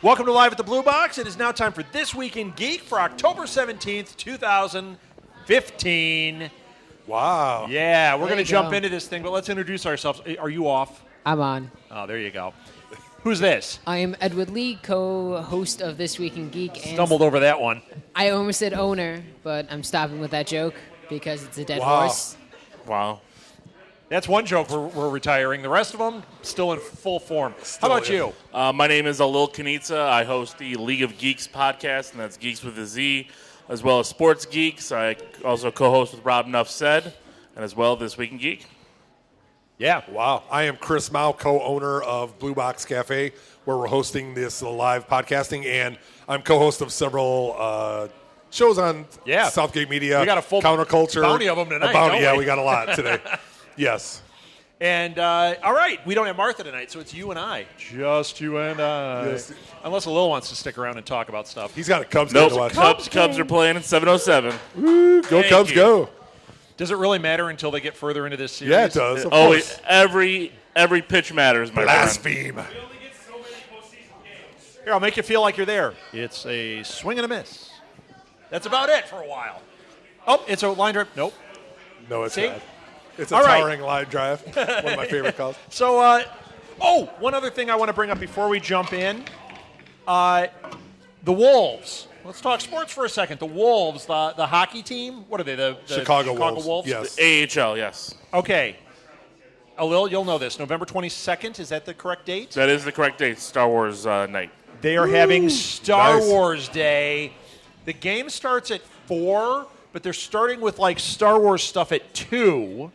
Welcome to Live at the Blue Box. It is now time for This Week in Geek for October 17th, 2015. Wow. Yeah, we're going to jump into this thing, but let's introduce ourselves. Are you off? I'm on. Oh, there you go. Who's this? I am Edward Lee, co-host of This Week in Geek. And Stumbled over that one. I almost said owner, but I'm stopping with that joke because it's a dead Wow. horse. Wow. That's one joke we're retiring. The rest of them still in full form. How about you? My name is Alil Kanitsa. I host the League of Geeks podcast, and that's Geeks with a Z, as well as Sports Geeks. I also co-host with Rob Nuff Said, and as well This Week in Geek. Yeah. Wow. I am Chris Mao, co-owner of Blue Box Cafe, where we're hosting this live podcasting, and I'm co-host of several shows on Southgate Media. We got a full Counterculture. bounty of them tonight, don't Yeah, we? we got a lot today. Yes. And, all right, we don't have Martha tonight, so it's you and I. Just you and I. Yes. Unless Lil wants to stick around and talk about stuff. He's got a Cubs game to Nope, watch. Cubs are playing at 7:07. Woo, go Thank Cubs, you. go. Does it really matter until they get further into this series? Yeah, it does. Of Oh, course. every pitch matters, my friend. Blaspheme. Here, I'll make you feel like you're there. It's a swing and a miss. That's about it for a while. Oh, it's a line drive. Nope. No, it's See? not. It's a All right. towering line drive. One of my favorite calls. So, one other thing I want to bring up before we jump in. The Wolves. Let's talk sports for a second. The Wolves, the hockey team. What are they? The Chicago Wolves. Yes. AHL, yes. Okay. Alil, you'll know this. November 22nd, is that the correct date? That is the correct date, Star Wars night. They are having Star Nice. Wars Day. The game starts at 4, but they're starting with like Star Wars stuff at 2.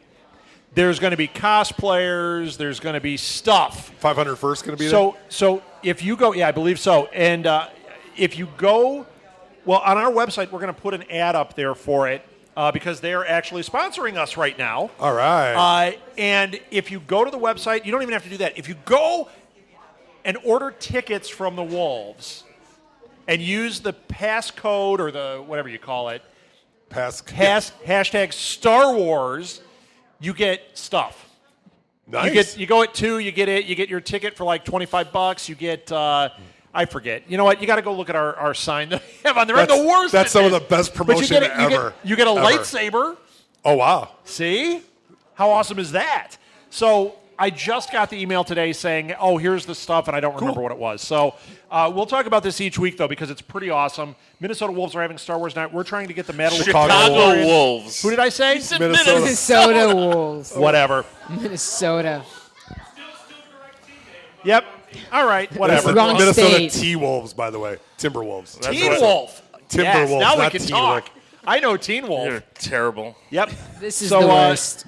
There's going to be cosplayers. There's going to be stuff. 500 first going to be there? So if you go, I believe so. And if you go, well, on our website, we're going to put an ad up there for it because they are actually sponsoring us right now. All right. And if you go to the website, you don't even have to do that. If you go and order tickets from the Wolves and use the passcode or the whatever you call it, hashtag Star Wars, you get stuff. Nice. You go at 2, you get it. You get your ticket for like $25. You get I forget. You know what? You got to go look at our sign that we have on there. That's- the worst. that's at some of this. the best But promotion you get ever. You get a Ever. lightsaber. Oh, wow. See? How awesome is that? So I just got the email today saying, oh, here's the stuff, and I don't remember what it was. So we'll talk about this each week, though, because it's pretty awesome. Minnesota Wolves are having Star Wars night. We're trying to get the medal. Chicago Wolves. Who did I say? Minnesota. Minnesota Wolves. Whatever. Minnesota. Yep. All right. Whatever. Wrong Minnesota state. T-Wolves, by the way. Timberwolves. That's Teen what- Wolf. Timberwolves, Yes, now we not can Teen talk. Wolf. I know Teen Wolf. You're terrible. Yep. This is So, the worst.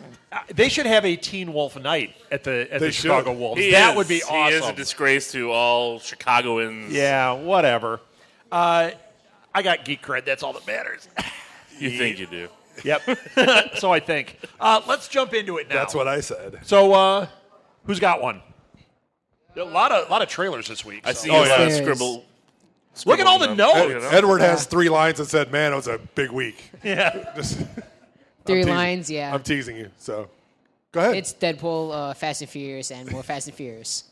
They should have a Teen Wolf night at the They Chicago should. Wolves. He That is. would be awesome. He is a disgrace to all Chicagoans. Yeah, whatever. I got geek cred. That's all that matters. You think you do. Yep. So I think. Let's jump into it now. That's what I said. So, who's got one? A lot of trailers this week. I so. see Oh, you yeah. scribble. Look at all the them. notes. Edward has 3 lines and said, man, it was a big week. Yeah. Just, 3 teasing. lines, yeah. I'm teasing you, so go ahead. It's Deadpool, Fast and Furious, and more Fast and Furious.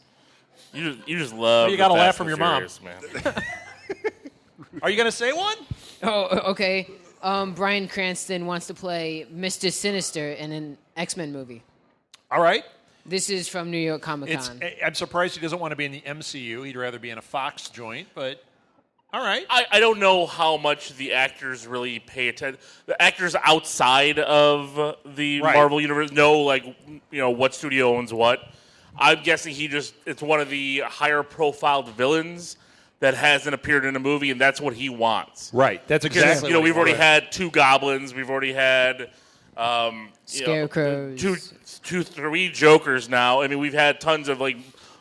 You just love. You gotta the laugh Fast from and your mom. Furious, man. Are you going to say one? Oh, okay. Bryan Cranston wants to play Mr. Sinister in an X-Men movie. All right. This is from New York Comic Con. I'm surprised he doesn't want to be in the MCU. He'd rather be in a Fox joint, but all right. I don't know how much the actors really pay attention. The actors outside of the Right. Marvel universe know, what studio owns what. I'm guessing it's one of the higher profiled villains that hasn't appeared in a movie, and that's what he wants. Right. That's Because, exactly what he we've already wants. had 2 goblins. We've already had Scarecrows. 3 Jokers now. I mean, we've had tons of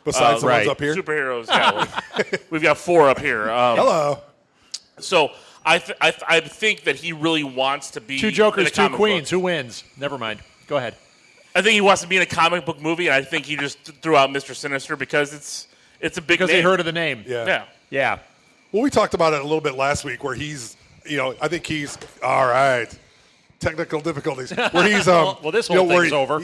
Besides the right. ones up here. superheroes. Yeah, we've got 4 up here. Hello. So I think that he really wants to be 2 in Jokers, a 2 comic Queens. book. Who wins? Never mind. Go ahead. I think he wants to be in a comic book movie, and I think he just threw out Mr. Sinister because it's a big Because name. they heard of the name. Yeah. Yeah. Yeah. Well, we talked about it a little bit last week where he's, I think he's, all right, technical difficulties. Where he's, Well, this whole where thing's over.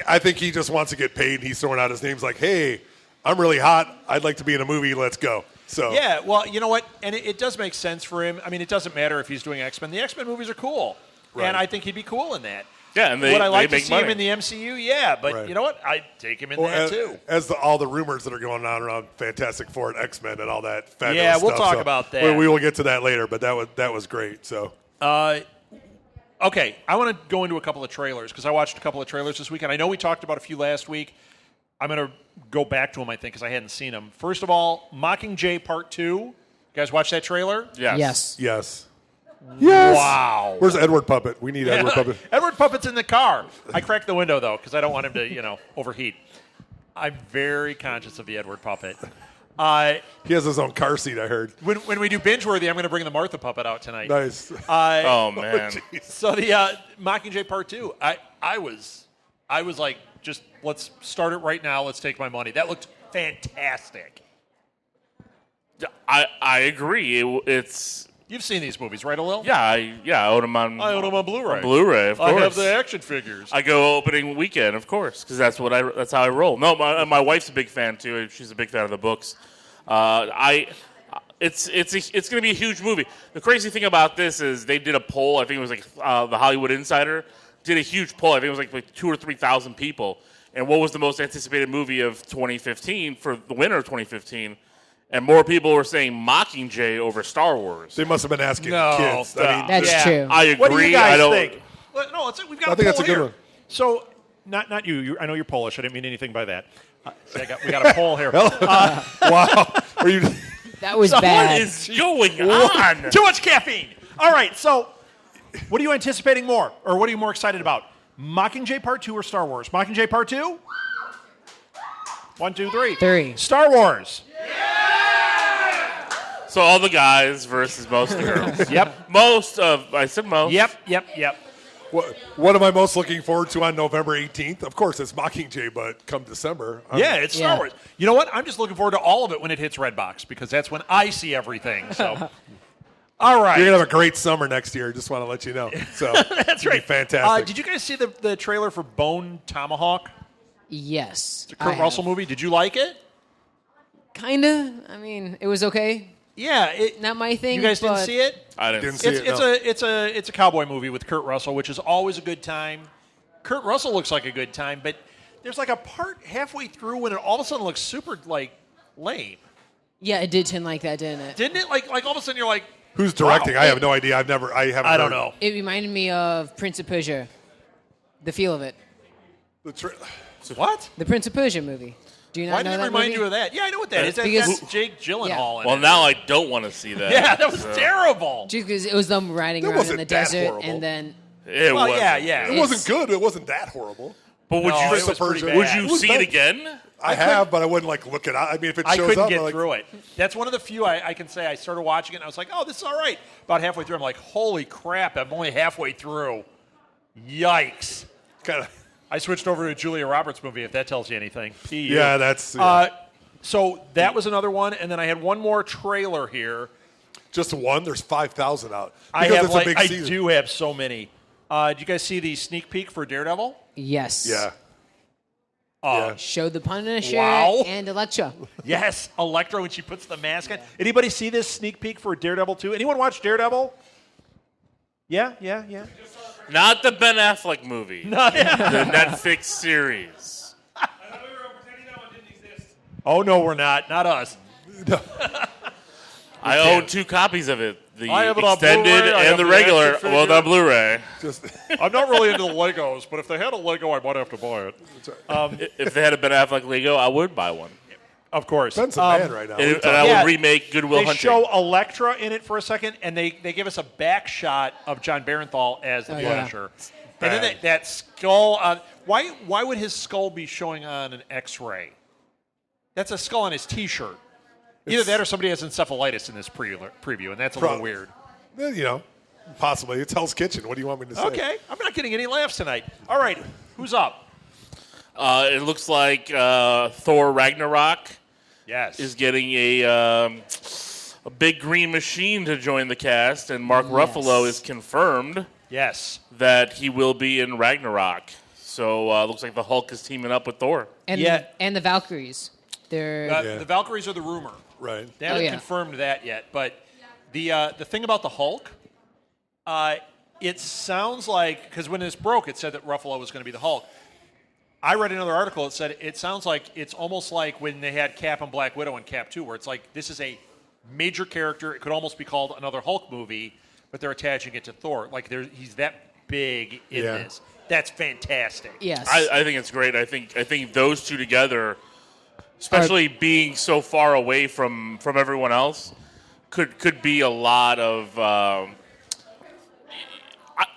I think he just wants to get paid. He's throwing out his names like, hey, I'm really hot. I'd like to be in a movie. Let's go. So Yeah, well, you know what? And it does make sense for him. I mean, it doesn't matter if he's doing X-Men. The X-Men movies are cool. Right. And I think he'd be cool in that. Yeah, and Would I like to make see money. him in the MCU? Yeah, but Right. you know what? I'd take him in Well, that too. as all the rumors that are going on around Fantastic Four and X-Men and all that fabulous Yeah, we'll stuff. talk So about that. We will get to that later, but that was great. So Okay, I want to go into a couple of trailers because I watched a couple of trailers this week, and I know we talked about a few last week. I'm going to go back to them, I think, because I hadn't seen them. First of all, Mockingjay Part 2. You guys watch that trailer? Yes. yes. Yes. Wow. Where's Edward Puppet? We need Edward Puppet. Edward Puppet's in the car. I cracked the window, though, because I don't want him to, overheat. I'm very conscious of the Edward Puppet. He has his own car seat, I heard. When we do Binge-Worthy, I'm going to bring the Martha Puppet out tonight. Nice. Oh, man. So the Mockingjay Part 2, I was like, just let's start it right now. Let's take my money. That looked fantastic. I agree. It's You've seen these movies, right, Alil? I own them on. I own them on Blu-ray. On Blu-ray, of course. I have the action figures. I go opening weekend, of course, because that's how I roll. No, my wife's a big fan too. She's a big fan of the books. It's going to be a huge movie. The crazy thing about this is they did a poll. I think it was like the Hollywood Insider did a huge poll. I think it was like 2,000 or 3,000 people. And what was the most anticipated movie of 2015 for the winner of 2015? And more people were saying Mockingjay over Star Wars. They must have been asking No, kids. That's true. I agree. What do you guys I don't, think? Well, no, we've got I a think poll that's a good here. one. So, not you. I know you're Polish. I didn't mean anything by that. See, we got a poll here. Wow. Are you? That was What bad. is going on? Too much caffeine. All right, so what are you anticipating more? Or what are you more excited about? Mockingjay Part 2 or Star Wars? Mockingjay Part 2? 1, 2, 3. 3. Star Wars. So all the guys versus most of the girls. Yep. I said most. Yep. What am I most looking forward to on November 18th? Of course, it's Mockingjay, but come December. Yeah, it's Star Yeah. Wars. You know what? I'm just looking forward to all of it when it hits Redbox because that's when I see everything. So, all right. You're going to have a great summer next year. Just want to let you know. So That's it'll be right. fantastic. Did you guys see the trailer for Bone Tomahawk? Yes. The Kurt Russell movie. Did you like it? Kinda. I mean, it was okay. Yeah. Not my thing. You guys didn't but see it? I didn't Didn't see see it. it. It's a cowboy movie with Kurt Russell, which is always a good time. Kurt Russell looks like a good time, but there's like a part halfway through when it all of a sudden looks super lame. Yeah, it did tend like that, didn't it? Didn't it? Like all of a sudden you're like, Who's directing? Wow. I have no idea. I haven't. I don't heard. know. It reminded me of Prince of Persia. The feel of it. What? The Prince of Persia movie. Do you not Why know did it that remind movie? you of that? Yeah, I know what that is. Because- That's Jake Gyllenhaal in Well, it. now I don't want to see that. Yeah, that was terrible. Just because it was them riding That around in wasn't the that desert, horrible. and then It Well, was. yeah. It wasn't good. It wasn't that horrible. But would No, you it was pretty bad. would It you was see bad. it again? I have, but I wouldn't look it up. I mean, if it I shows couldn't up, get I'm like, through it. That's one of the few I can say I started watching it and I was like, oh, this is all right. About halfway through, I'm like, holy crap, I'm only halfway through. Yikes. kind of. I switched over to a Julia Roberts movie, if that tells you anything. P.U. Yeah, that's So that was another one, and then I had one more trailer here. just one. There's 5,000 out. I Because have it's a big I season. do have so many. Did you guys see the sneak peek for Daredevil? yes, Yeah. Yeah. showed the Punisher Wow. and Elektra. Yes, Elektra when she puts the mask on. Anybody see this sneak peek for Daredevil 2? Anyone watch Daredevil? Yeah. Not the Ben Affleck movie. The Netflix series. Oh no, we're not. Not us. I own 2 copies of it. The I have it on extended Blu-ray, I have and the the regular. action Well, figure. the Blu-ray. Just I'm not really into the Legos, but if they had a Lego, I might have to buy it. If they had a Ben Affleck Lego, I would buy one. Of course. Ben's a man right now. And I Yeah, would remake Goodwill They Hunting. show Elektra in it for a second, and they give us a back shot of John Barenthal as the Oh, yeah. Punisher. And then that skull. Why would his skull be showing on an X-ray? That's a skull on his T-shirt. Either that or somebody has encephalitis in this preview, and that's a little weird. Possibly. It's Hell's Kitchen. What do you want me to say? Okay, I'm not getting any laughs tonight. All right, who's up? It looks like Thor Ragnarok Yes. is getting a big green machine to join the cast, and Mark Ruffalo is confirmed Yes. that he will be in Ragnarok. So it looks like the Hulk is teaming up with Thor. And Yeah. and the Valkyries. They're The Valkyries are the rumor. Right. They haven't yeah. confirmed that yet. But the thing about the Hulk, it sounds like, because when this broke, it said that Ruffalo was going to be the Hulk. I read another article that said it sounds like it's almost like when they had Cap and Black Widow in Cap 2, where it's like this is a major character. It could almost be called another Hulk movie, but they're attaching it to Thor. Like he's that big in this. That's fantastic. yes. I think it's great. I think those two together, especially being so far away from everyone else, could be a lot of.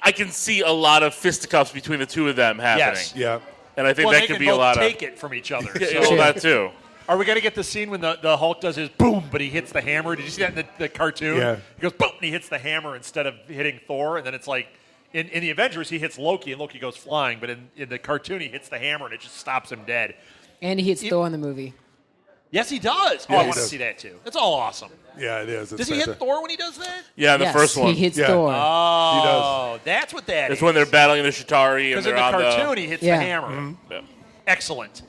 I can see a lot of fisticuffs between the two of them happening. Yes. Yeah. And I think Well, that they could can be a both lot take of. it from each other. Yeah, So- well, that too. Are we going to get the scene when the Hulk does his boom, but he hits the hammer? Did you see that in the cartoon? Yeah. He goes boom, and he hits the hammer instead of hitting Thor, and then it's like in the Avengers he hits Loki, and Loki goes flying, but in the cartoon he hits the hammer, and it just stops him dead. and he hits Thor in the movie. Yes, he does. Yeah, I he want to does. see that too. That's all awesome. Yeah, it is. It's Does he hit fantastic. Thor when he does that? Yeah, the yes, first one. he hits Yeah. Thor. Oh, that's what that is. It's when they're battling the Chitauri and Because in they're the on cartoon he hits Yeah. the hammer. Yeah. Excellent.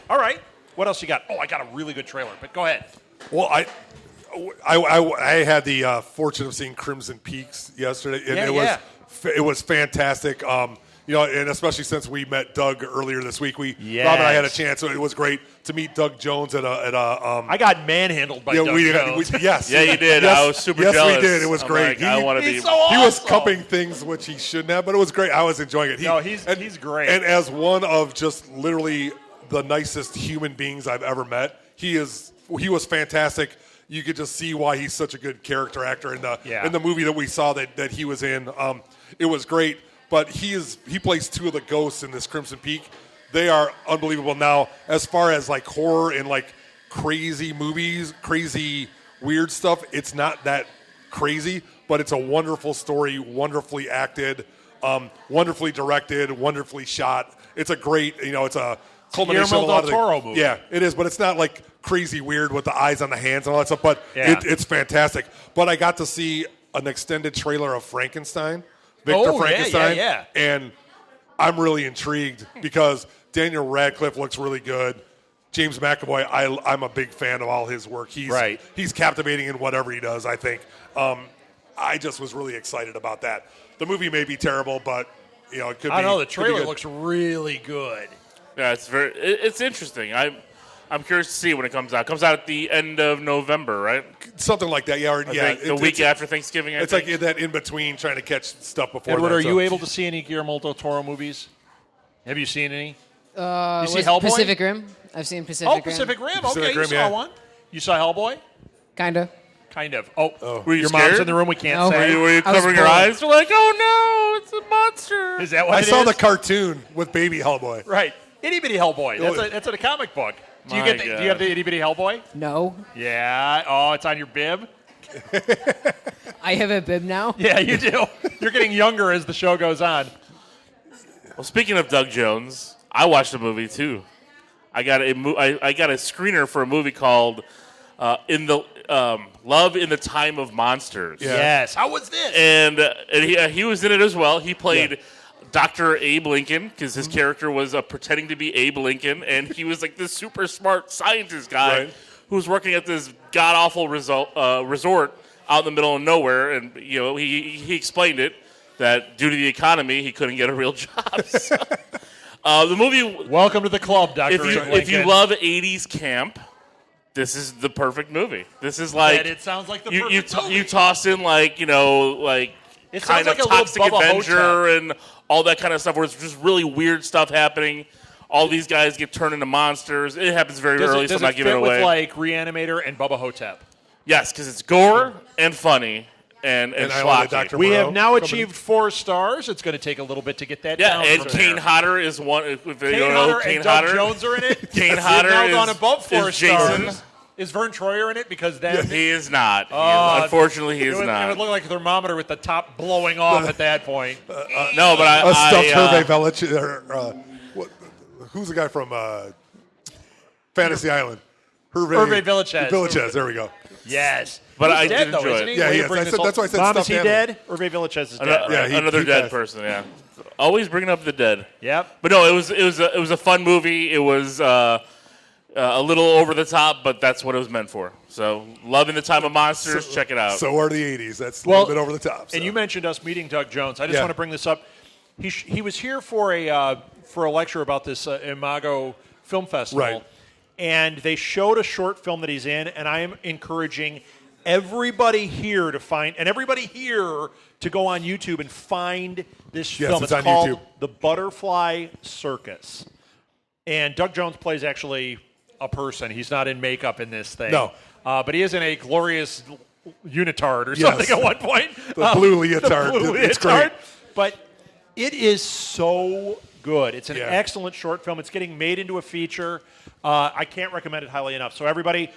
All right. What else you got? Oh, I got a really good trailer, but go ahead. Well, I had the fortune of seeing Crimson Peaks yesterday, and it was fantastic. And especially since we met Doug earlier this week, Rob and I had a chance, so it was great to meet Doug Jones at a. I got manhandled by Doug Jones. Yes, Yeah, you did. Yes, I was super yes, jealous. we did. It was I'm great. like, I want to be. He's so awesome. He was cupping things which he shouldn't have, but it was great. I was enjoying it. He's great. And as one of just literally the nicest human beings I've ever met, he was fantastic. You could just see why he's such a good character actor in the movie that we saw that he was in. It was great. But he plays two of the ghosts in this Crimson Peak. They are unbelievable. Now, as far as like horror and like crazy movies, crazy weird stuff, it's not that crazy, but it's a wonderful story, wonderfully acted, wonderfully directed, wonderfully shot. It's a great, it's a culmination of a lot of Toro movie. Yeah, it is, but it's not like crazy weird with the eyes on the hands and all that stuff. But it's fantastic. But I got to see an extended trailer of Frankenstein. Victor Frankenstein. Yeah. And I'm really intrigued because Daniel Radcliffe looks really good. James McAvoy, I'm a big fan of all his work. He's captivating in whatever he does, I think. I just was really excited about that. The movie may be terrible, but it could be. I don't know. The could be trailer good. looks really good. Yeah, it's interesting. I'm curious to see when it comes out. It comes out at the end of November, right? Something like that, yeah. I think the week after Thanksgiving. It's like that in between, trying to catch stuff before. Edward, that, are so. you able to see any Guillermo del Toro movies? Have you seen any? You see Was Hellboy? Pacific Rim. I've seen Pacific Rim. Pacific Rim. Pacific Okay, you Rim, saw yeah. one. You saw Hellboy? Kinda. Kind of. Oh, Were you your scared? mom's in the room. We can't No. say. Were you I was covering your bored. eyes? You're like, oh no, it's a monster. Is that what I it saw is? the cartoon with Baby Hellboy. Right. Itty Bitty Hellboy. That's a comic book. Do you My do you God. have the Itty Bitty Hellboy? No. Yeah. Oh, it's on your bib. I have a bib now. Yeah, you do. You're getting younger as the show goes on. Well, speaking of Doug Jones, I watched a movie too. I got a screener for a movie called Love in the Time of Monsters. Yeah. Yes. How was this? And he was in it as well. He played Dr. Abe Lincoln because his character was pretending to be Abe Lincoln, and he was like this super smart scientist guy Right. who was working at this god awful resort out in the middle of nowhere. And he explained it that due to the economy, he couldn't get a real job. So, the movie. Welcome to the club, Dr. If you love 80s camp, this is the perfect movie. This is like it sounds like the you perfect movie. you toss in like It kind sounds of like a little Toxic Bubba Avenger and all that kind of stuff where it's just really weird stuff happening. All these guys get turned into monsters. It happens very early, so I'm not giving it fit away. with like Reanimator and Bubba Hotep? Yes, because it's gore and funny and I wanted schlocky. Dr. We Moreau have now coming achieved 4 stars. It's going to take a little bit to get that Yeah, down. and from Kane there. Hodder is one. If you Kane don't know Hodder Kane and Doug Hodder, Jones are in it. Kane We've Hodder now is, gone above 4 is Jason. stars. Is Vern Troyer in it? Because then He is not. Unfortunately, he it is would, not. It would look like a thermometer with the top blowing off at that point. No, but A stuffed I Hervé Village. Who's the guy from Fantasy Island? Hervé Villachez. Villachez, there we go. Yes. But He's I dead, did though, enjoy isn't it. he? Yeah, Way to yes, bring I this said- whole- that's why I said Mom, stuffed is he animal. dead? Hervé Villachez is dead. Another, Yeah, he another dead passed. person. Yeah, always bringing up the dead. Yep. But no, it was a fun movie. It was A little over the top, but that's what it was meant for. So, loving the Time of Monsters. Check it out. So are the 80s. That's a little bit over the top. So. And you mentioned us meeting Doug Jones. I just want to bring this up. He was here for a lecture about this Imago Film Festival. Right. And they showed a short film that he's in, and I am encouraging everybody here to find, and everybody here to go on YouTube and find this film. It's on called YouTube. The Butterfly Circus. And Doug Jones plays actually a person. He's not in makeup in this thing. No. But he is in a glorious unitard or something at one point. The blue leotard. The blue It's leotard. great. But it is so good. It's an Yeah. excellent short film. It's getting made into a feature. I can't recommend it highly enough. So everybody,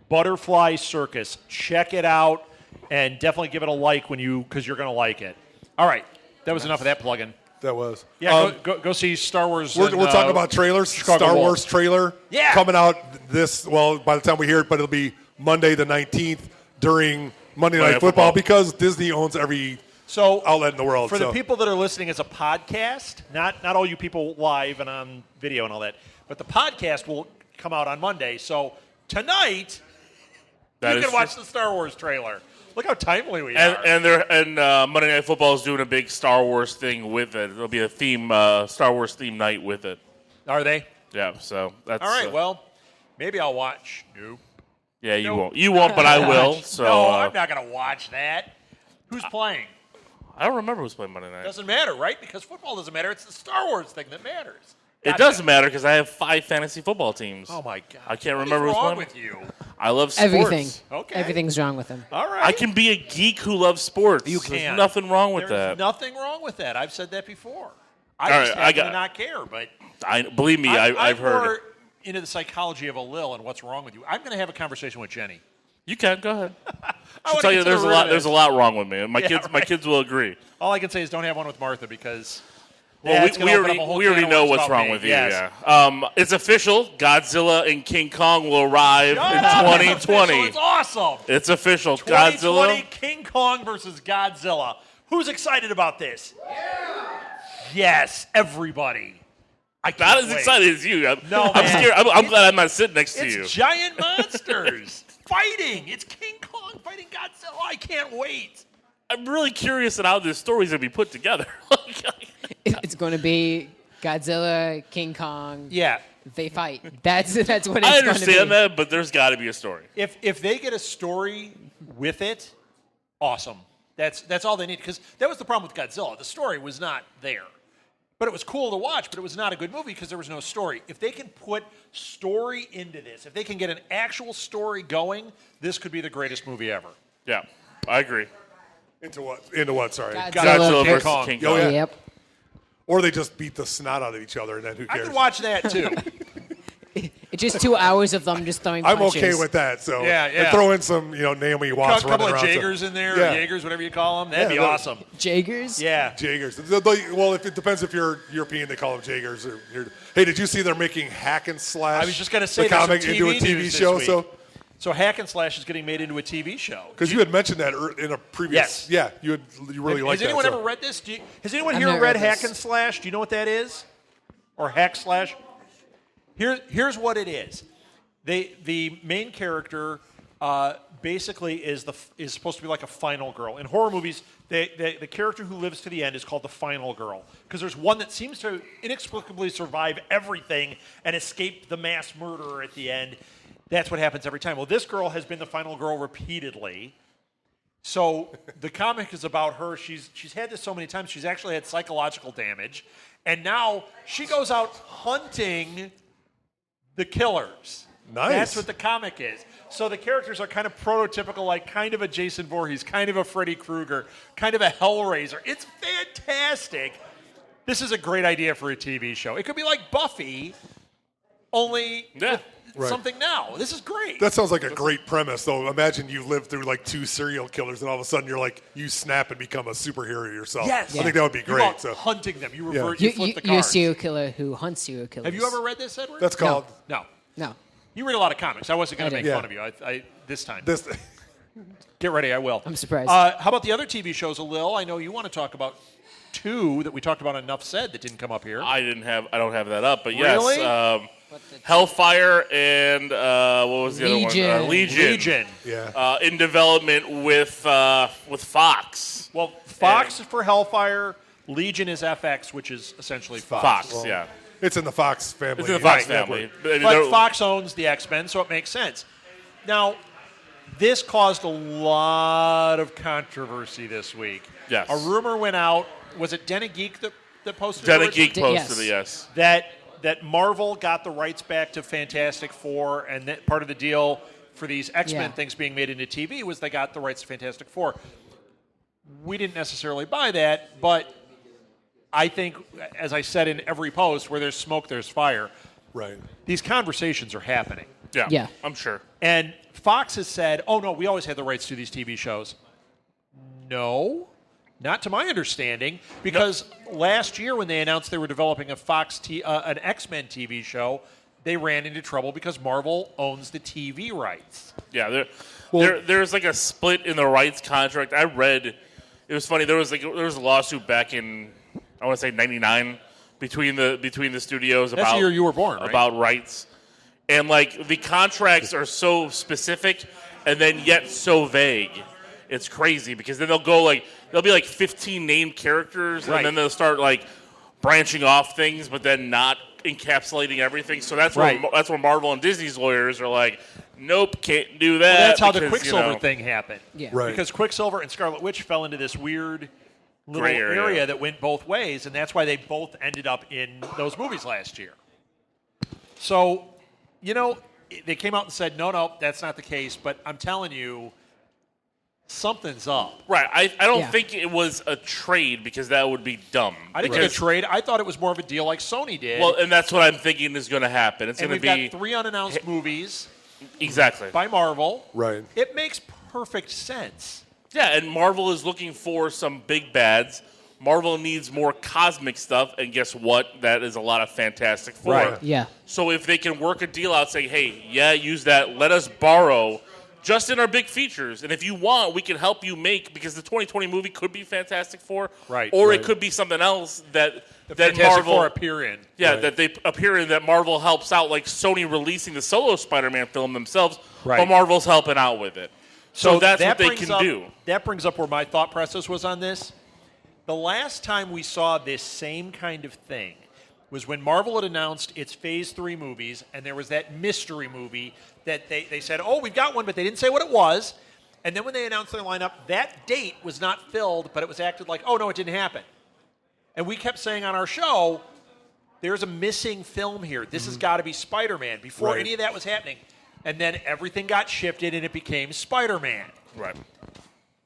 Butterfly Circus, check it out and definitely give it a like because you're going to like it. All right, that was enough of that plug-in. That was. Yeah, go see Star Wars. We're talking about trailers. Chicago Star Wolf. Wars trailer coming out by the time we hear it, but it'll be Monday the 19th during Monday Night Football because Disney owns every outlet in the world. For the people that are listening as a podcast, not all you people live and on video and all that, but the podcast will come out on Monday. So tonight, you can watch the Star Wars trailer. Look how timely we are. And Monday Night Football is doing a big Star Wars thing with it. There'll be a Star Wars theme night with it. Are they? Yeah, so that's... All right, well, maybe I'll watch. Nope. Yeah, you won't. You won't, but I will. So, no, I'm not going to watch that. Who's playing? I don't remember who's playing Monday night. Doesn't matter, right? Because football doesn't matter. It's the Star Wars thing that matters. It doesn't matter because I have 5 fantasy football teams. Oh, my God. I can't remember what's who's wrong playing. with you? I love sports. Everything. Okay. Everything's wrong with him. All right. I can be a geek who loves sports. You can. There's nothing wrong with There's that. nothing wrong with that. I've said that before. I All just right, happen to not care, but believe me, I've I'm heard more it. into the psychology of a Lil and what's wrong with you. I'm going to have a conversation with Jenny. You can go ahead. I I'll wanna tell you, get to there's the a root lot. of There's a this. lot wrong with me. My Yeah, kids will agree. All I can say is don't have one with Martha because Well, that's we gonna open up a whole already can of know worms what's about wrong me. with you. Yes. Yeah. It's official. Godzilla and King Kong will arrive Shut in up. 2020. It's awesome. It's official. 2020 Godzilla. King Kong versus Godzilla. Who's excited about this? Yeah. Yes, everybody. I can't Not as wait. excited as you. I'm man. scared. I'm glad I'm not sitting next to you. It's giant monsters fighting. It's King Kong fighting Godzilla. I can't wait. I'm really curious at how this story's gonna be put together. It's going to be Godzilla, King Kong. Yeah. They fight. That's what it's going to be. I understand that, but there's got to be a story. If they get a story with it, awesome. That's all they need because that was the problem with Godzilla. The story was not there. But it was cool to watch, but it was not a good movie because there was no story. If they can put story into this, if they can get an actual story going, this could be the greatest movie ever. Yeah, I agree. Into what? Sorry. Godzilla King versus Kong. King Oh, Kong. yeah. Yep. Or they just beat the snot out of each other, and then who I cares? could watch that too. It's just 2 hours of them just throwing I'm punches. okay with that. So Yeah. And throw in some, Naomi A Watts couple running of around. Jaegers in there, Yeah. or Jaegers, whatever you call them. That'd be Yeah, awesome. Jaegers? Yeah. Jaegers. Well, if it depends if you're European, they call them Jaegers. Hey, did you see they're making Hack and Slash? I was just going to say the there's comic some into a TV TV news show. this week. So Hack and Slash is getting made into a TV show. Because you had mentioned that in a previous. Yes. Yeah, you really liked Has that. anyone so. ever read this? Has anyone I've here never read read Hack this. and Slash? Do you know what that is? Or Hack Slash? Here's what it is. The main character basically is supposed to be like a final girl. In horror movies, the character who lives to the end is called the final girl because there's one that seems to inexplicably survive everything and escape the mass murderer at the end. That's what happens every time. Well, this girl has been the final girl repeatedly. So the comic is about her. She's had this so many times. She's actually had psychological damage. And now she goes out hunting the killers. Nice. That's what the comic is. So the characters are kind of prototypical, like kind of a Jason Voorhees, kind of a Freddy Krueger, kind of a Hellraiser. It's fantastic. This is a great idea for a TV show. It could be like Buffy, only with something now. This is great. That sounds like a great premise, though. Imagine you live through like 2 serial killers, and all of a sudden you snap and become a superhero yourself. Yes. I think that would be You're great. out So hunting them. You revert. You flip the You're a cards. serial killer who hunts serial killers. Have you ever read this, Edward? that's called No. No. You read a lot of comics. I wasn't going to I make did. fun of you. I this time. this. Get ready, I will. I'm surprised. How about the other TV shows, Lil? I know you want to talk about 2 that we talked about on Enough Said that didn't come up here. I don't have that up, but Really? yes. Hellfire and what was the other one? Legion. Yeah. In development with Fox. Well, Fox for Hellfire. Legion is FX, which is essentially Fox. Fox, yeah. It's in the Fox family. It's in the Fox Right, family. But Fox owns the X-Men, so it makes sense. Now, this caused a lot of controversy this week. Yes. A rumor went out. Was it Den of Geek that posted it? Den of Geek Yes. posted it, yes. That Marvel got the rights back to Fantastic Four, and that part of the deal for these X-Men things being made into TV was they got the rights to Fantastic Four. We didn't necessarily buy that, but I think, as I said in every post, where there's smoke, there's fire. Right. These conversations are happening. Yeah. I'm sure. And Fox has said, oh, no, we always had the rights to these TV shows. No, not to my understanding, because last year when they announced they were developing an X-Men TV show, they ran into trouble because Marvel owns the TV rights. Yeah, there's like a split in the rights contract. I read, it was funny, there was a lawsuit back in, I want to say 99 between the studios That's the year you were born, right? About rights. And like the contracts are so specific and then yet so vague. It's crazy because then there'll be like 15 named characters right. and then they'll start like branching off things but then not encapsulating everything. So that's where Marvel and Disney's lawyers are like, nope, can't do that. Well, that's how the Quicksilver thing happened. Yeah. Right. Because Quicksilver and Scarlet Witch fell into this weird little Gray area that went both ways, and that's why they both ended up in those movies last year. So, they came out and said, no, that's not the case, but I'm telling you, something's up. Right. I don't think it was a trade because that would be dumb. I didn't think a trade. I thought it was more of a deal like Sony did. Well, and that's what I'm thinking is going to happen. It's and going to we've be got 3 unannounced movies exactly by Marvel. Right. It makes perfect sense. Yeah, and Marvel is looking for some big bads. Marvel needs more cosmic stuff, and guess what? That is a lot of Fantastic Four. Right. Yeah. So if they can work a deal out saying, hey, use that, let us borrow just in our big features. And if you want, we can help you make, because the 2020 movie could be Fantastic Four. Right. Or right. it could be something else that Fantastic Marvel Four appear in. Yeah, Right. that they appear in, that Marvel helps out, like Sony releasing the solo Spider-Man film themselves, Right. but Marvel's helping out with it. So that's what they can do. That brings up where my thought process was on this. The last time we saw this same kind of thing was when Marvel had announced its Phase 3 movies, and there was that mystery movie that they said, oh, we've got one, but they didn't say what it was. And then when they announced their lineup, that date was not filled, but it was acted like, oh, no, it didn't happen. And we kept saying on our show, there's a missing film here. This has got to be Spider-Man before Right. any of that was happening. And then everything got shifted, and it became Spider-Man. Right.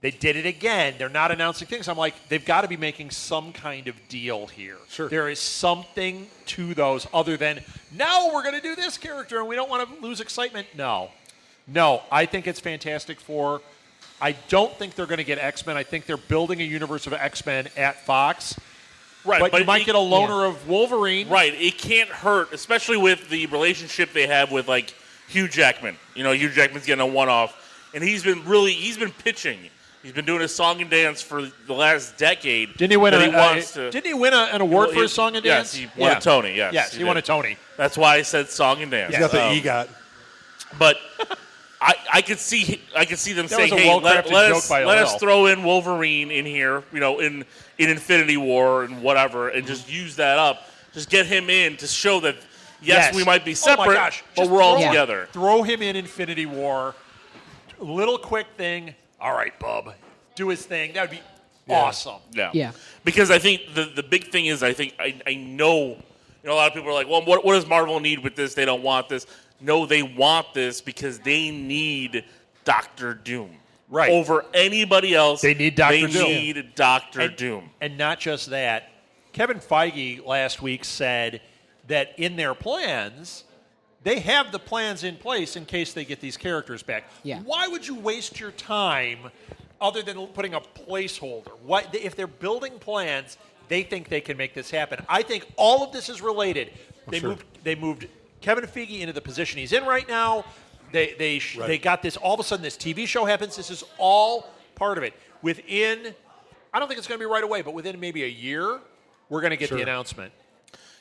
They did it again. They're not announcing things. I'm like, they've got to be making some kind of deal here. Sure. There is something to those other than, no, we're going to do this character and we don't want to lose excitement. No, I think it's Fantastic Four. I don't think they're going to get X-Men. I think they're building a universe of X-Men at Fox. Right, But you might get a loner of Wolverine. Right. It can't hurt, especially with the relationship they have with, like, Hugh Jackman. Hugh Jackman's getting a one-off, and he's been pitching. He's been doing his song and dance for the last decade. Didn't he win Didn't he win an award for his song and dance? Yes, he won a Tony. Yes, he won a Tony. That's why I said song and dance. He's got the EGOT. But I could see them That saying, was a "Hey, well-crafted let joke by us LL. throw in Wolverine in here, in Infinity War and whatever, and just use that up. Just get him in to show that yes, we might be separate, Oh my gosh. but Just we're all throw- together." Throw him in Infinity War. Little quick thing. All right, bub. Do his thing. That would be awesome. Yeah. Because I think the big thing is I know a lot of people are like, well, what does Marvel need with this? They don't want this. No, they want this because they need Doctor Doom. Right. Over anybody else. They need Dr. Doom. They need Doctor Doom. And not just that. Kevin Feige last week said that in their plans, they have the plans in place in case they get these characters back. Yeah. Why would you waste your time other than putting a placeholder? If they're building plans, they think they can make this happen. I think all of this is related. They moved Kevin Feige into the position he's in right now. They got this. All of a sudden, this TV show happens. This is all part of it. I don't think it's going to be right away, but within maybe a year, we're going to get the announcement.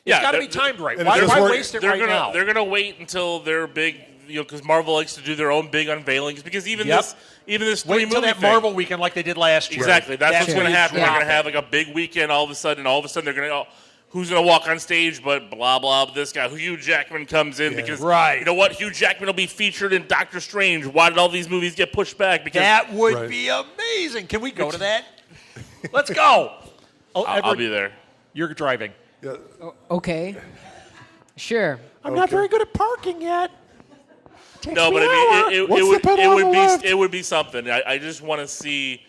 It's got to be timed right. and Why it's work- waste it right now? They're gonna wait until they're big, because Marvel likes to do their own big unveilings. Because even this Wait three until movie that thing, Marvel weekend like they did last year. exactly. That's what's when gonna you happen. They're drop gonna it. have like a big weekend. All of a sudden they're gonna. Who's going to walk on stage but blah, blah, this guy. Hugh Jackman comes in because, you know what? Hugh Jackman will be featured in Doctor Strange. Why did all these movies get pushed back? Because that would be amazing. Can we go to that? Let's go. I'll be there. You're driving. Yeah. Okay. Sure. I'm not very good at parking yet. No, but it would be something. I just want to see.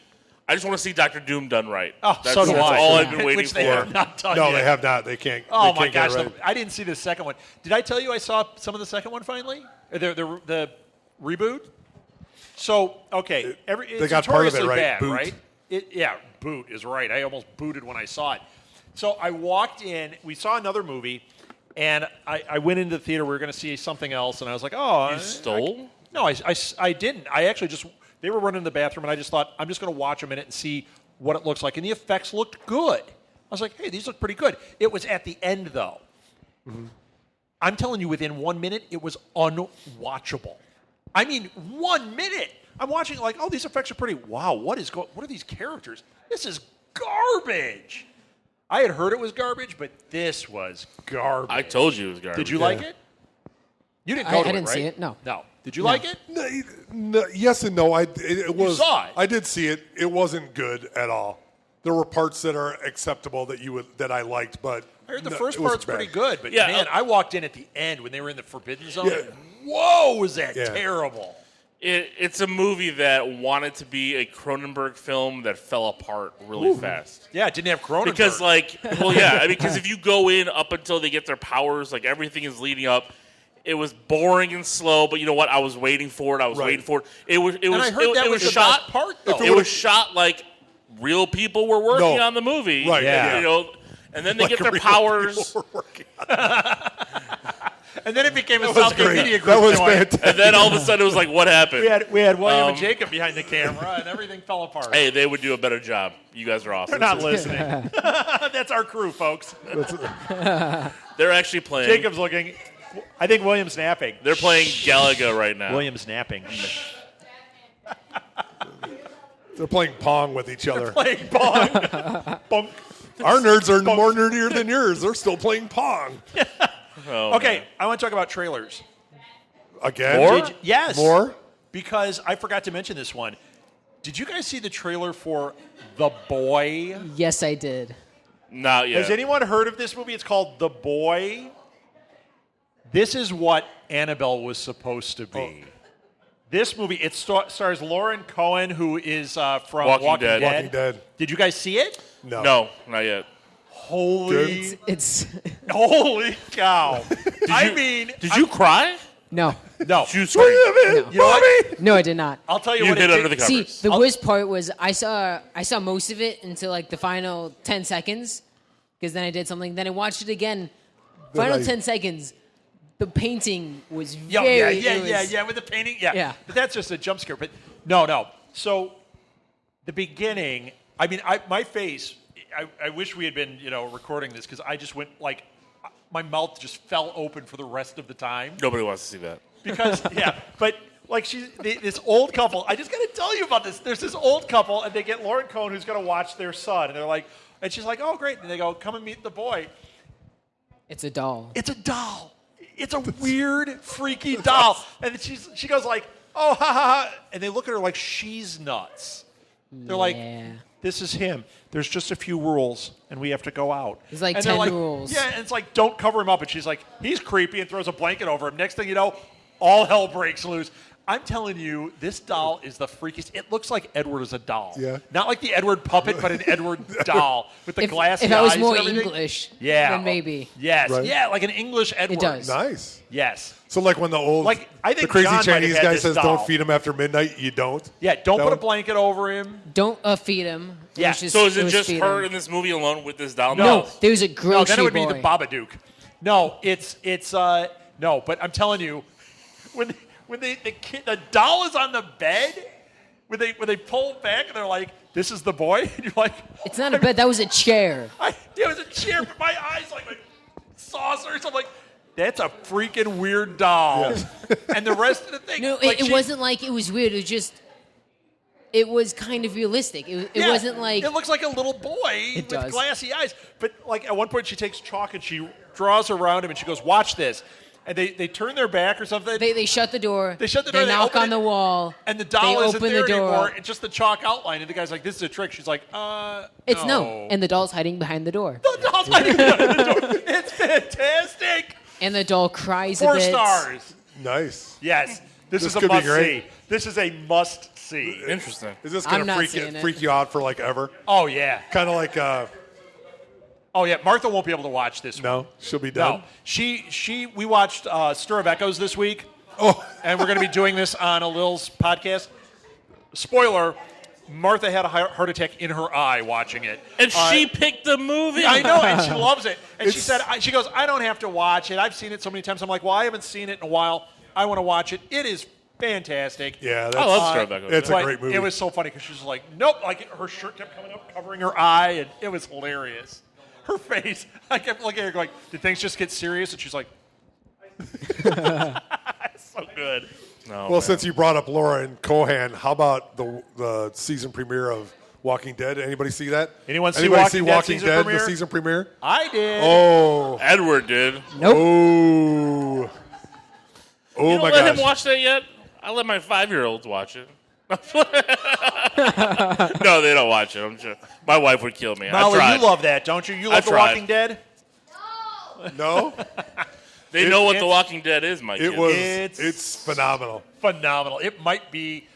I just want to see Doctor Doom done right. Oh, so do I. That's all I've been waiting Which they for. have not done No, yet. they have not. They can't. Oh they my can't get gosh! it right. I didn't see the second one. Did I tell you I saw some of the second one finally? The reboot. So okay, They got part of it notoriously right. bad, Boot. right? Boot is right. I almost booted when I saw it. So I walked in. We saw another movie, and I went into the theater. We were going to see something else, and I was like, "Oh, You stole? No, I didn't. I actually just they were running in the bathroom, and I just thought I'm just going to watch a minute and see what it looks like, and the effects looked good. I was like, hey, these look pretty good. It was at the end, though. Mm-hmm. I'm telling you, within 1 minute, it was unwatchable. I mean, 1 minute. I'm watching like, oh, these effects are pretty. Wow, what are these characters? This is garbage. I had heard it was garbage, but this was garbage. I told you it was garbage. Did you like it? You didn't go to it, I didn't right? see it, no. No. Did you like it? No, yes and no. It was. You saw it. I did see it. It wasn't good at all. There were parts that are acceptable that I liked, but I heard the no, first it was part's bad. pretty good, but Yeah, man, I walked in at the end when they were in the Forbidden Zone. Yeah. Whoa, was that Yeah. terrible? It's a movie that wanted to be a Cronenberg film that fell apart really fast. Yeah, it didn't have Cronenberg. Because, because if you go in up until they get their powers, like everything is leading up. It was boring and slow, but you know what? I was waiting for it. It was I heard that was the shot. best part, though. It was shot like real people were working on the movie. Right, yeah. You know, and then they Like get their real powers. people were working on and then it became a That was South Bay great. Media Group That was joint. fantastic. And then all of a sudden it was like, what happened? We had William and Jacob behind the camera, and everything fell apart. Hey, they would do a better job. You guys are awesome. They're not listening. That's our crew, folks. They're actually playing. Jacob's looking. I think William's napping. They're playing Galaga right now. William's napping. They're playing Pong with each other. Playing Pong. Bonk. Our nerds are more nerdier than yours. They're still playing Pong. Okay, man. I want to talk about trailers. Again? More? Yes. More? Because I forgot to mention this one. Did you guys see the trailer for The Boy? Yes, I did. Not yet. Has anyone heard of this movie? It's called The Boy. This is what Annabelle was supposed to be. This movie, it stars Lauren Cohen, who is from Walking Dead. Walking Dead. Did you guys see it? No, not yet. Holy, It's holy cow! Did you cry? no, no. Did you scream? You know what? no, I did not. I'll tell you You what. hid it under did. the covers. See, the worst part was I saw most of it until like the final 10 seconds, because then I did something. Then I watched it again. Final 10 seconds. The painting was very. Yeah, with the painting, Yeah. But that's just a jump scare. But no. So the beginning, I mean, my face. I wish we had been, recording this because I just went like, my mouth just fell open for the rest of the time. Nobody wants to see that. Because but like this old couple. I just got to tell you about this. There's this old couple, and they get Lauren Cohen, who's going to watch their son, and they're like, and she's like, oh great, and they go, come and meet the boy. It's a doll. It's a doll. It's a weird, freaky doll. And she goes like, oh, ha, ha, ha. And they look at her like she's nuts. They're like, this is him. There's just a few rules, and we have to go out. There's like and they're 10 rules. Yeah, and it's like, don't cover him up. And she's like, he's creepy, and throws a blanket over him. Next thing you know, all hell breaks loose. I'm telling you, this doll is the freakiest. It looks like Edward is a doll. Yeah. Not like the Edward puppet, but an Edward doll with the glassy eyes. If I was more and everything. English, Yeah. then maybe. Yes. Right. Yeah, like an English Edward. does. Nice. Yes. So like when Like, I think the crazy John might have Chinese had guy this says doll. don't feed him after midnight, you don't? Yeah, don't That put a one? blanket over him. Don't feed him. Yeah. was just- So is it was just feed her him. in this movie alone with this doll? No, there's a No, grocery then it would boy. be the Babadook. No, it's no, but I'm telling you, when the doll is on the bed, when they pull back and they're like, "This is the boy," and you're like, It's not a bed. That was a chair. it was a chair, but my eyes like saucers. I'm like, that's a freaking weird doll. Yes. And the rest of the thing. No, like, it wasn't like it was weird. It was just, it was kind of realistic. It wasn't like. It looks like a little boy with does. glassy eyes. But like at one point she takes chalk and she draws around him and she goes, watch this. And they turn their back or something. They shut the door. They shut the door. They knock open on the wall. And the doll they isn't open there the door. anymore. It's just the chalk outline. And the guy's like, this is a trick. She's like, It's no. And the doll's hiding behind the door. The doll's hiding behind the door. It's fantastic. And the doll cries 4 a bit. stars. Nice. Yes. This is a could be must great. see. This is a must see. Interesting. Is this I'm going not to seeing it. freak you out for like ever? Oh, yeah. Kind of like, Oh, yeah. Martha won't be able to watch this one. no, she'll be done. No. We watched Stir of Echoes this week. Oh, And we're going to be doing this on a Lil's podcast. Spoiler, Martha had a heart attack in her eye watching it. And she picked the movie. I know, and she loves it. And she It's- said, she goes, I don't have to watch it. I've seen it so many times. I'm like, well, I haven't seen it in a while. I want to watch it. It is fantastic. yeah. That's, I love Star Wars. it's a But great movie. It was so funny because she was like, nope. Like her shirt kept coming up, covering her eye, and it was hilarious. Her face, I kept looking at her going, did things just get serious? And she's like, it's so good. No, well, man. since you brought up Laura and Cohan, how about the season premiere of Walking Dead? Anybody see that? Anyone see Anybody Walking Dead Walking season Dead, premiere? the season premiere? I did. Oh, Edward did. Nope. oh, oh You my don't let gosh! him watch that yet? I let my 5-year-olds watch it. No, they don't watch it. I'm sure. My wife would kill me. I Molly, tried. you love that, don't you? You love The tried. Walking Dead? No, They know what it- The Walking Dead is, my it kids. was. It's- It's phenomenal. Phenomenal. It might be.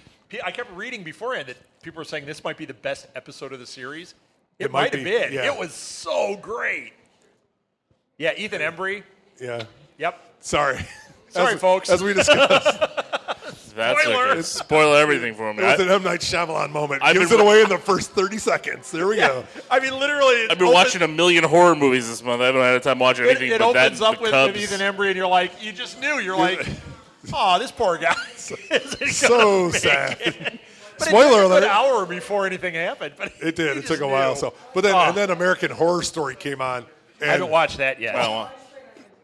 I kept reading beforehand that people were saying this might be the best episode of the series. It might might have be, been. yeah. It was so great. Yeah, Ethan Embry. Yeah. Yep. Sorry. Sorry, folks. As we discussed, That's Spoiler. like spoil everything for me. it was an M. Night Shyamalan moment. I've Gives been- it away in the first 30 seconds. There we go. I mean, literally. I've been watching a million horror movies this month. I haven't had time watching anything It but that. opens up the with Cubs. Ethan Embry, and you're like, you just knew. You're like, oh, this poor guy. isn't So gonna make sad. it." But Spoiler it took a alert. good hour before anything happened. But It did. you It took just a while. knew. So, but then Oh, and then American Horror Story came on. And I haven't watched that yet. Oh,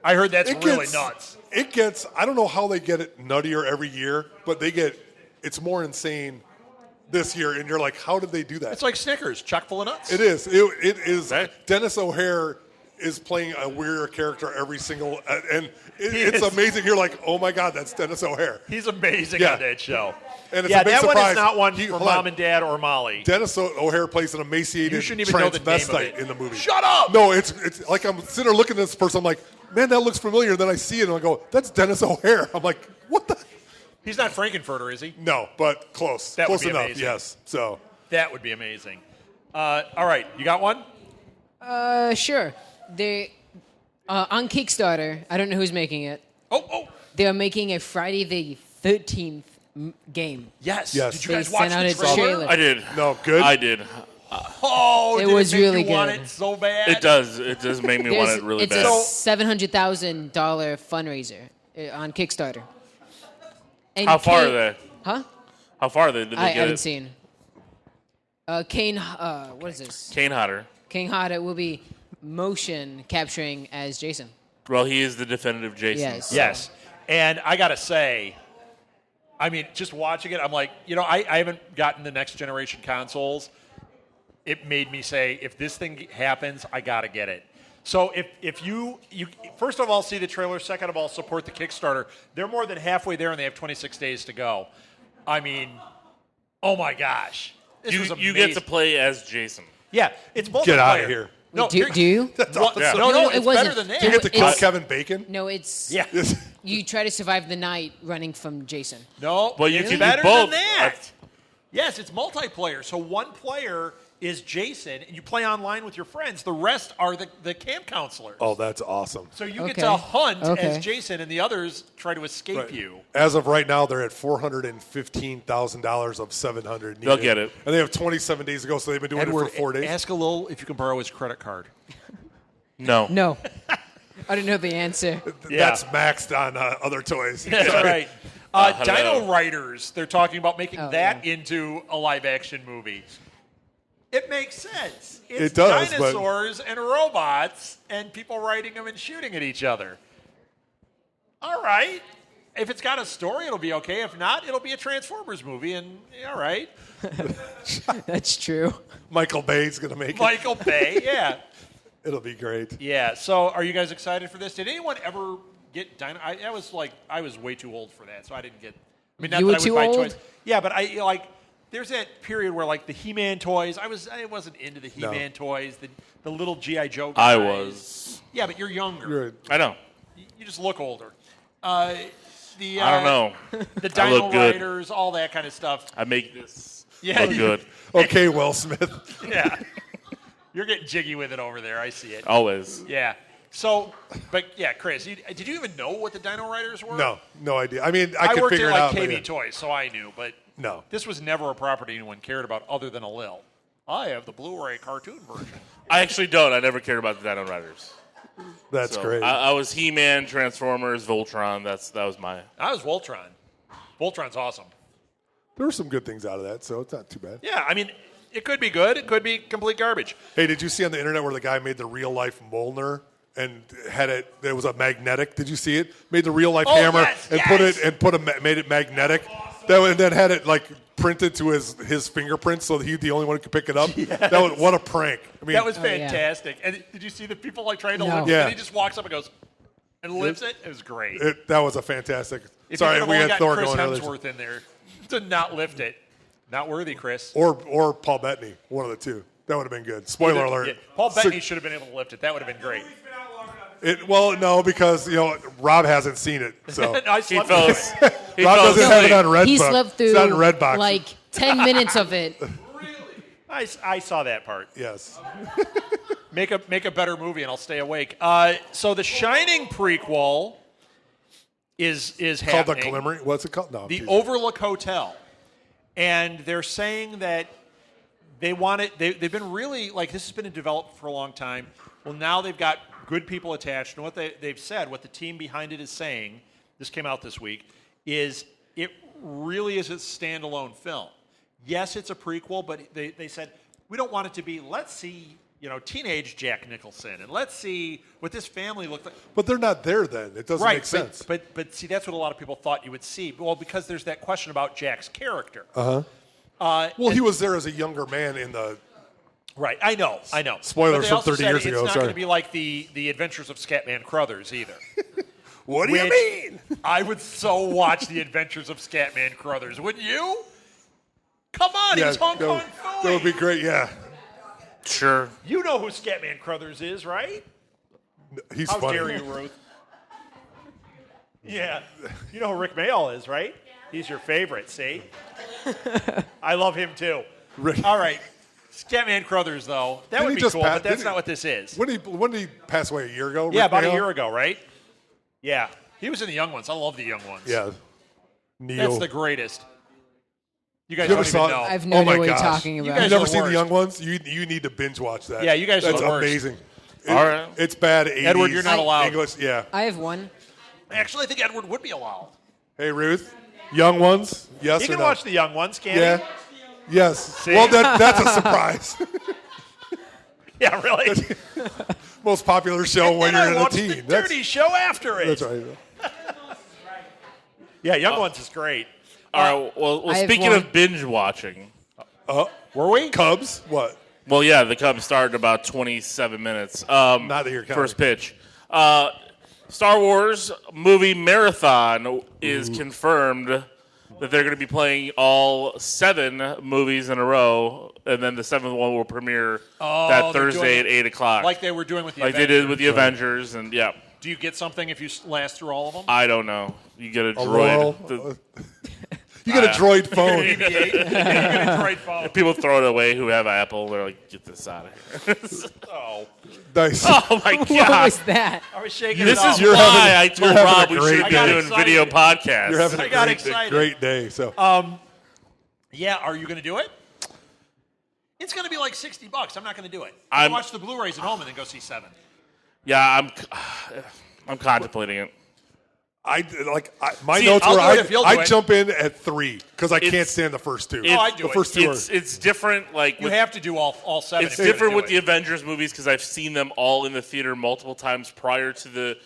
I heard that's it really gets- nuts. It gets. I don't know how they get it nuttier every year, but they get. It's more insane this year, and you're like, how did they do that? It's like Snickers, chock full of nuts. It is. It is. Right. Dennis O'Hare is playing a weirder character every single, and He it's is. amazing. You're like, oh my god, that's Dennis O'Hare. He's amazing Yeah. on that show. And it's yeah, a big that one surprise. is not one He- for hold on. mom and dad or Molly. Dennis O'Hare plays an You emaciated shouldn't even know the name of transvestite it. in the movie. Shut up! No, it's like I'm sitting there looking at this person. I'm like, man, that looks familiar. And then I see it and I go, that's Dennis O'Hare. I'm like, what the? He's not Frankenfurter, is he? No, but close. That would close be enough. amazing. Yes. So That would be amazing. All right, you got one? Sure. They on Kickstarter. I don't know who's making it. Oh, They're making a Friday the 13th game. yes. Yes. Did you They guys watch sent out the a trailer? trailer. I did. no, good. I did. Oh, It did was it make really you want good. it so bad? It does. It does make me want it really it's bad. a $700,000 fundraiser on Kickstarter. And How far Kane- are they? Huh? How far are they? Did they I get haven't it? seen. Kane, what is this? Kane Hodder. King Hodder will be motion capturing as Jason. Well, he is the definitive Jason. Yes. Yes. And I got to say, I mean, just watching it, I'm like, I haven't gotten the next generation consoles. It made me say, if this thing happens, I got to get it. So if you first of all see the trailer, second of all support the Kickstarter. They're more than halfway there, and they have 26 days to go. I mean, oh my gosh, this was You get to amazing. play as Jason. Yeah, it's multiplayer. Get outta here. No, do you? That's Well, awesome. Yeah. No, it it's wasn't. better than that. You get to kill It's- Kevin Bacon. No, it's Yeah. you try to survive the night running from Jason. No, Well, you it's can do better both. than that. Yes, it's multiplayer. So one player is Jason, and you play online with your friends. The rest are the camp counselors. Oh, that's awesome. So you get Okay. to hunt Okay. as Jason, and the others try to escape Right. you. As of right now, they're at $415,000 of $700. They'll needed. get it. and they have 27 days to go. So they've been doing it for 4 days. ask a little if you can borrow his credit card. No. No, I don't know the answer. Yeah. That's maxed on other toys. That's right. Hello. Dino Riders, they're talking about making Oh, that into a live-action movie. It makes sense. It's It does, dinosaurs and robots and people riding them and shooting at each other. All right. If it's got a story, it'll be okay. If not, it'll be a Transformers movie, and all right. That's true. Michael Bay's going to make it. Michael Bay, yeah. It'll be great. Yeah, so are you guys excited for this? Did anyone ever get Dino? I was way too old for that, so I didn't get. I mean, not You that were I would too buy old? toys. Yeah, but there's that period where the He-Man toys. I wasn't into the He-Man toys. The little GI Joe guys. I was. Yeah, but you're younger. I know. You just look older. I don't know. The I Dino look good. Riders, all that kind of stuff. I make this Yeah, look you- good. Okay, Will Smith. Yeah, you're getting jiggy with it over there. I see it. Always. Yeah. So, but yeah, Chris, did you even know what the Dino Riders were? No idea. I mean, I could worked figure at it out. KB but Toys, so I knew, but No. this was never a property anyone cared about other than a Lil. I have the Blu-ray cartoon version. I actually don't. I never cared about the Dino Riders. That's So, great. I was He-Man, Transformers, Voltron. That was my. I was Voltron. Voltron's awesome. There were some good things out of that, so it's not too bad. Yeah, I mean, it could be good. It could be complete garbage. Hey, did you see on the internet where the guy made the real life Mjolnir and had it? It was a magnetic. Did you see it? Made the real life Oh, hammer yes, and yes. made it magnetic. And then had it printed to his fingerprints so that he'd the only one who could pick it up. Yes. That was what a prank. I mean, That was Oh, yeah. fantastic. And did you see the people trying to No. lift it? Yeah. And he just walks up and goes and lifts it. It was great. that was a fantastic. If Sorry, you could we have had only Thor got Chris going earlier. Hemsworth in there to not lift it. Not worthy, Chris. Or Paul Bettany, one of the two. That would have been good. Spoiler alert. Yeah, Paul Bettany should have been able to lift it. That would have been great. Well, no, because Rob hasn't seen it, so I He slept fell. through it. He Rob fell doesn't asleep. have it on Redbox. He slept through It's not in Redbox. like 10 minutes of it. I saw that part. Yes. Make a better movie, and I'll stay awake. So the Shining prequel is Called The happening. Glimmering. What's it called? No. The geez. Overlook Hotel, and they're saying that they want it. They've been really this has been developed for a long time. Well, now they've got good people attached, and what they've said, what the team behind it is saying, this came out this week, is it really is a standalone film. Yes, it's a prequel, but they said we don't want it to be. Let's see, teenage Jack Nicholson, and let's see what this family looked like. But they're not there then. It doesn't make sense. But see, that's what a lot of people thought you would see. Well, because there's that question about Jack's character. Well, he was there as a younger man in the. Right, I know. Spoilers But they from also 30 said years ago, It's not sorry. going to be like the Adventures of Scatman Crothers either. What do you Which mean? I would so watch the Adventures of Scatman Crothers, wouldn't you? Come on, he was Hong Kong that Phooey. would be great. Yeah, Sure. You know who Scatman Crothers is, right? he's How funny. dare you, Ruth? Yeah, you know who Rick Mayall is, right? He's your favorite. See, I love him too. Rick- All right, Scatman Crothers though, that Didn't would he be just cool, pass- but that's didn't not he- what this is. When did he pass away? A year ago? Yeah, Rick about a Mayall? year ago, right? Yeah, he was in the Young Ones. I love the Young Ones. Yeah. Neo. That's the greatest. You guys You don't ever even saw it? know. I've no Oh idea my what you're gosh. talking You about. guys You've never are seen worst. the Young Ones? You need to binge watch that. Yeah, you guys are That's the worst. amazing. All right. It's bad 80s. Edward, you're not allowed. English, yeah. I have one. Actually, I think Edward would be allowed. Hey, Ruth. Young Ones? Yes He or can no? watch the Young Ones, can't Yeah. he? Yes. See? Well, that's a surprise. Yeah, really. Most popular show when And I you're in a watched teen. the Dirty Show after it. That's right. Yeah, Young Ones is great. All right. Well, I have speaking one. of binge watching, Were we? Cubs? What? well, yeah, the Cubs started about 27 minutes. Not that you're counting. First pitch. Star Wars movie marathon is confirmed that they're going to be playing all 7 movies in a row, and then the 7th one will premiere that they're Thursday doing at 8 o'clock. Like they were doing with the Like they Avengers. did with the Avengers, and yeah. Do you get something if you last through all of them? I don't know. You get a A droid. roll? You get a droid phone. BB-8? Yeah, you get a great phone. People throw it away who have Apple. They're like, get this out of here. Oh, Nice. Oh, my What God. was that? I was shaking This it off. is You're why having- I told you're having Rob a we great should be day. doing video podcasts. You're having I a got great, excited. great day. So Yeah, are you going to do it? It's going to be like $60. I'm not going to do it. I'm- Watch the Blu-rays at home and then go see 7. Yeah, I'm contemplating it. My notes I'll were do it if you'll do I it. jump in at 3 because I can't stand the first 2. I do the it. first 2 It's different. Like You have to do all 7. it's if you're gonna different do with it. the Avengers movies because I've seen them all in the theater multiple times prior to the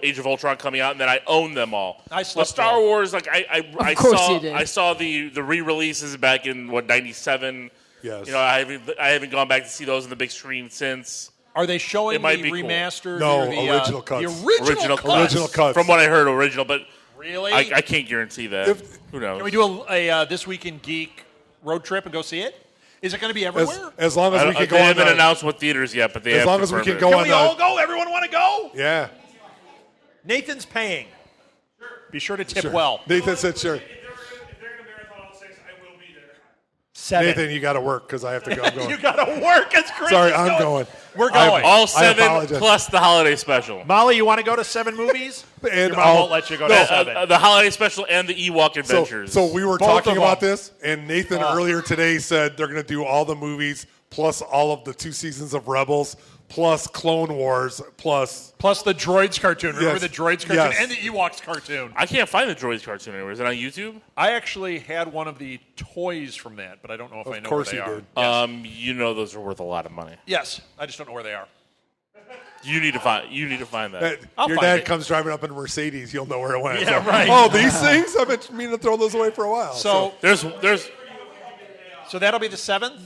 Age of Ultron coming out, and then I own them all. I But slept Star through. Wars, like I course saw you did. I saw the re-releases back in '97. Yes. I haven't gone back to see those on the big screen since. Are they showing It might the be cool. remastered? No, or the, original cuts. The original cuts. Original cuts. From what I heard, original, but Really? I can't guarantee that. Who knows? Can we do a This Week in Geek road trip and go see it? Is it going to be everywhere? As long as we can They go on haven't the, announced what theaters yet, but they as have long as we confirmed can it. go Can on we the all go? Everyone want to go? yeah. Nathan's paying. Be sure to tip Sure. well. Nathan said sure. If they're going to marathon all 6, I will be there. 7. Nathan, you got to work because I have to go. I'm going. You got to work. As Chris Sorry, is I'm going. We're going. All 7 apologize. plus the holiday special. Molly, you want to go to 7 movies? And Your mom won't let you go to 7. The holiday special and the Ewok So, Adventures. so we were Both talking of about them. this, and Nathan earlier today said they're going to do all the movies plus all of the 2 seasons of Rebels plus Clone Wars plus. Plus the Droids cartoon. Remember Yes. the Droids cartoon Yes. and the Ewoks cartoon. I can't find the Droids cartoon anywhere. Is it on YouTube? I actually had one of the toys from that, but I don't know if I know course where they you are. did. Yes. Those are worth a lot of money. Yes, I just don't know where they are. You need to find that. I'll Your find dad it. comes driving up in a Mercedes, you'll know where it went. Yeah, right. Oh, these things? I've been meaning to throw those away for a while. So There's that'll be the 7th.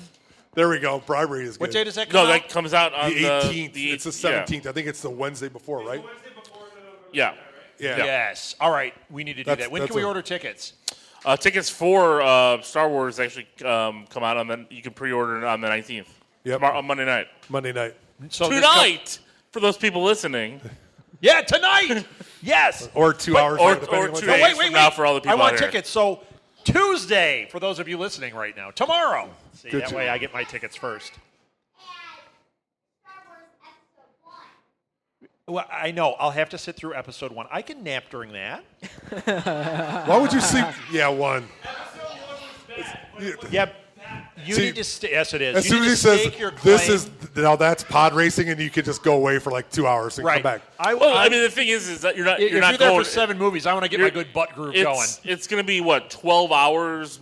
there we go. Bribery is good. What day does that come no out? that comes out on The 18th. the It's the 17th. I think it's the Wednesday before, right? Yeah. Yeah. Yes. All right. We need to do That's- that. When that's can we a- order tickets? Tickets for Star Wars actually come out on the. You can pre-order it on the 19th. Yep. Tomorrow, on Monday night. Monday night. So this Tonight, for those people listening. Yeah, tonight. Yes. Or 2 hours. or later, depending on what 2 day. days from now for all the people I want out here. tickets. So Tuesday for those of you listening right now. Tomorrow. See, Good that job. way I get my tickets first. Well, I know. I'll have to sit through episode 1. I can nap during that. Why would you sleep? Yeah, 1. Yep. You See, need to stay. Yes, it is. As You soon need as to he says stake your this claim. is now that's pod racing, and you could just go away for like 2 hours and right. come back. Well, I mean, the thing is that you're not if you're not you're there going for 7 movies, I want to get my good butt groove going. It's going to be what 12 hours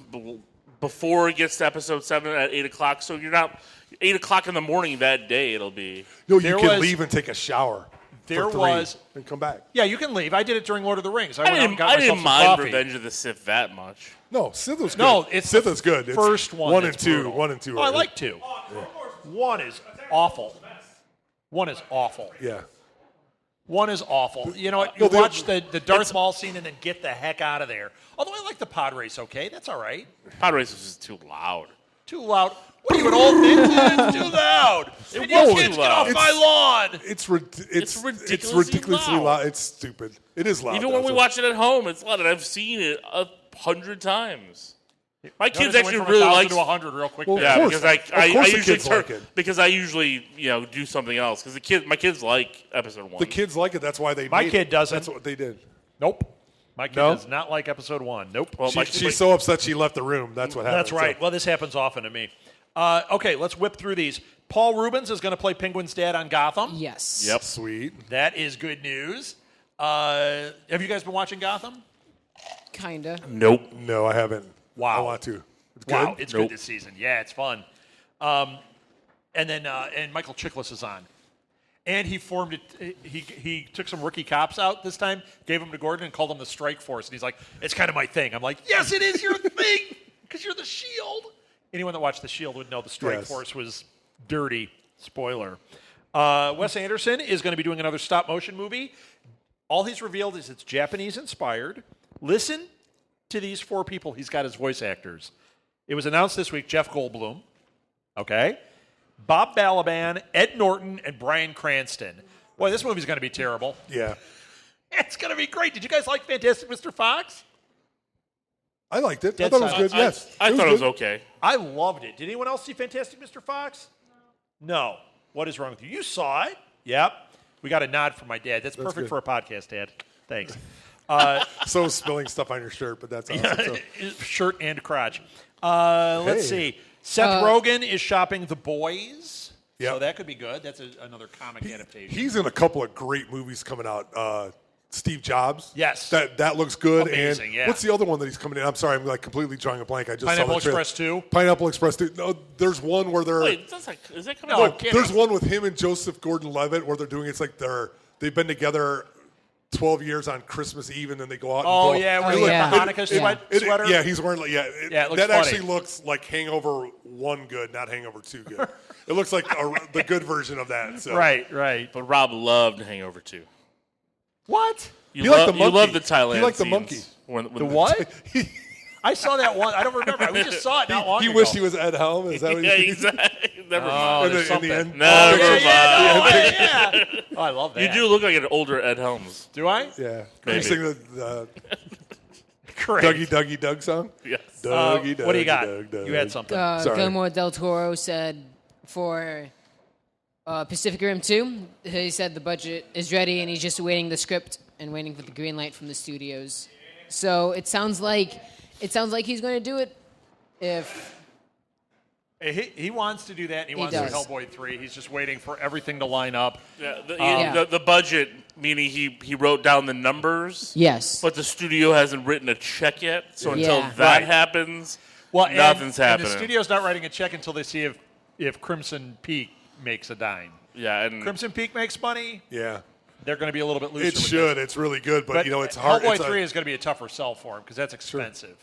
before it gets to episode 7 at 8 o'clock. So you're not 8 o'clock in the morning that day. It'll be. No, you There can was- leave and take a shower. There for 3 was- and come back. Yeah, you can leave. I did it during Lord of the Rings. I I went out and didn't, got I myself didn't some mind coffee. Revenge of the Sith that much. No, Sith is good. No, it's Sith the is good. It's first one. 1 and that's 2. brutal. 1 and 2. Oh, I are- like 2. 1 is awful. 1 is awful. Yeah. 1 is awful. You know what? No, You they- watch the Darth Maul scene and then get the heck out of there. Although I like the pod race, okay? That's all right. Pod race was just too loud. Too loud. What are you, an old vintage? Too loud. And you was kids too get off loud. my lawn. It's ridiculously ridiculously loud. loud. It's stupid. It is loud. Even though, when we so- watch it at home, it's loud, and I've seen it 100 times. My kids Notice it actually went really from 1,000 like. to 100 real quick. Well, there. Yeah, course. because Of I course the usually kids like it. because I usually do something else because my kids like episode 1. The kids like it. That's why they. My made kid it. doesn't. That's what they did. Nope. My kid No? does not like episode 1. Nope. Well, She's so upset she left the room. That's what happened. That's right. So- Well, this happens often to me. Okay, let's whip through these. Paul Rubens is going to play Penguin's dad on Gotham. Yes. Yep. Sweet. That is good news. Have you guys been watching Gotham? Kinda. Nope. No, I haven't. Wow. I want to. It's good. Wow, it's Nope. good this season. Yeah, it's fun. And then and Michael Chiklis is on. And he formed it. He took some rookie cops out this time, gave them to Gordon, and called them the Strike Force. And he's like, "It's kind of my thing." I'm like, "Yes, it is your thing, because you're the Shield." Anyone that watched the Shield would know the Strike Yes. Force was dirty. Spoiler. Wes Anderson is going to be doing another stop motion movie. All he's revealed is it's Japanese inspired. Listen to these 4 people he's got as voice actors. It was announced this week, Jeff Goldblum, okay? Bob Balaban, Ed Norton, and Bryan Cranston. Boy, this movie's going to be terrible. Yeah. It's going to be great. Did you guys like Fantastic Mr. Fox? I liked it. I Dead thought it was silence. good. Yes. I thought it was good. okay. I loved it. Did anyone else see Fantastic Mr. Fox? No. What is wrong with you? You saw it. Yep. We got a nod from my dad. That's perfect good. for a podcast, Dad. Thanks. So spilling stuff on your shirt, but that's awesome. So. Shirt and crotch. Let's Hey. see. Seth Rogen is shopping The Boys. Yep. So that could be good. That's another comic adaptation. He's in a couple of great movies coming out. Steve Jobs. Yes. That looks good. Amazing, and yeah. what's the other one that he's coming in? I'm sorry, I'm like completely drawing a blank. I just Pineapple saw the Express 2? Pineapple Express 2. No, there's one where they're... Wait, is that coming No, out? I'm kidding. There's one with him and Joseph Gordon-Levitt where they're doing, it's like they've been together 12 years on Christmas Eve, and then they go out Oh, and yeah, Oh, with yeah. the Hanukkah sweater. yeah, he's wearing like it looks that funny. actually looks like Hangover 1 good, not Hangover 2 good. It looks like the good version of that. So. Right. But Rob loved Hangover 2. What? He liked the You love monkey. the Thailand He liked the scenes monkey. when The what? I saw that one. I don't remember. We just saw it not long He ago. wished he was Ed Helm. Is that what yeah, he exactly. Never Oh, mind. there's in the something. end? Never Yeah, mind. yeah. Oh, I love that. You do look like an older Ed Helms. Do I? Yeah. Can Maybe. you sing the Great. Dougie Doug song? Yes. Dougie Doug. What do you got? Doug. You had something. Sorry. Guillermo del Toro said for Pacific Rim 2, he said the budget is ready and he's just awaiting the script and waiting for the green light from the studios. So it sounds like he's going to do it. If He wants to do that, and he wants does. to do Hellboy 3. He's just waiting for everything to line up. Yeah, the budget, meaning he wrote down the numbers, yes, but the studio hasn't written a check yet. So until Yeah. that Right. happens, Well, nothing's and happening. the studio's not writing a check until they see if Crimson Peak makes a dime. Yeah, and Crimson Peak makes money, Yeah. they're going to be a little bit looser. It with should. this. It's really good, but, But it's hard. Hellboy It's 3 is going to be a tougher sell for him because that's expensive.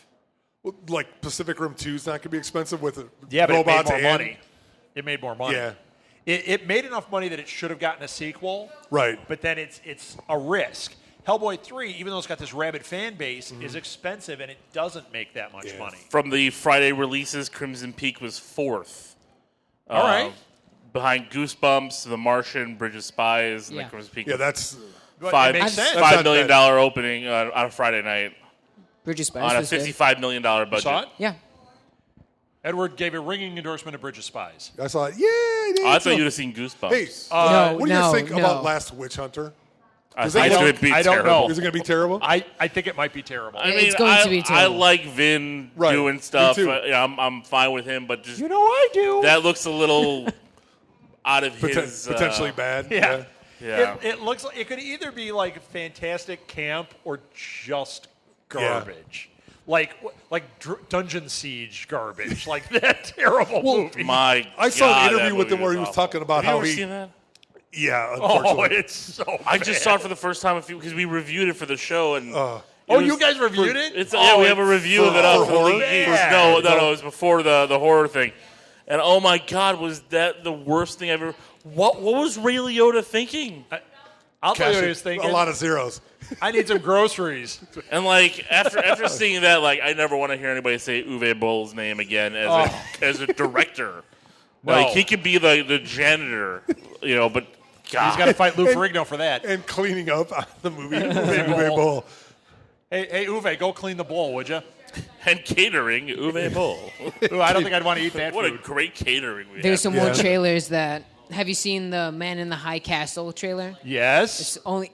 like Pacific Rim 2 is not going to be expensive with Yeah, but it made robots more and money. It made more money. Yeah. It made enough money that it should have gotten a sequel. Right. But then it's a risk. Hellboy 3, even though it's got this rabid fan base, is expensive and it doesn't make that much Yeah. money. from the Friday releases, Crimson Peak was fourth. All right. Behind Goosebumps, The Martian, Bridge of Spies, and Yeah. then Crimson Peak. Yeah, that's But five it makes sense. That's not $5 million bad. opening on a Friday night Bridge of Spies on a was good. $55 million budget. Saw it? Yeah, Edward gave a ringing endorsement to Bridge of Spies. I saw it. Yeah. Oh, I thought you'd have seen Goosebumps. Hey, No, what do you no, think no. about Last Witch Hunter? I Is think it it's gonna- going to be I don't terrible. know. Is it going to be terrible? I think it might be terrible. I mean, It's going to be I terrible. like Vin Right. doing Me stuff. too. I'm fine with him, but just you know I do. that looks a little out of his Potentially bad. yeah. Yeah. It looks like it could either be like fantastic camp or just garbage. Like Dungeon Siege garbage, like that terrible movie. My I saw God, an interview that with him movie where he was awful. talking about Have how you ever he. seen that? Yeah, Oh, unfortunately. it's so I bad. just saw it for the first time because we reviewed it for the show and. Oh, it you was- guys reviewed it? It's, oh, yeah, we have a it's review so of it up for horror? League Geeks. bad. No, it was before the horror thing. And oh my God, was that the worst thing I've ever. What was Ray Liotta thinking? I'll tell you what Cash he was thinking. a lot of zeros. I need some groceries. And like after seeing that, like I never want to hear anybody say Uwe Boll's name again as a director. No. Like he could be the janitor, but God. He's got to fight Lou Ferrigno for that. And cleaning up on the movie. Uwe Boll. Hey, Uwe, go clean the bowl, would you? And catering, Uwe Boll. Ooh, I don't think I'd want to eat that What a food. great catering we there's have. some more Yeah. trailers that. Have you seen the Man in the High Castle trailer? Yes. It's only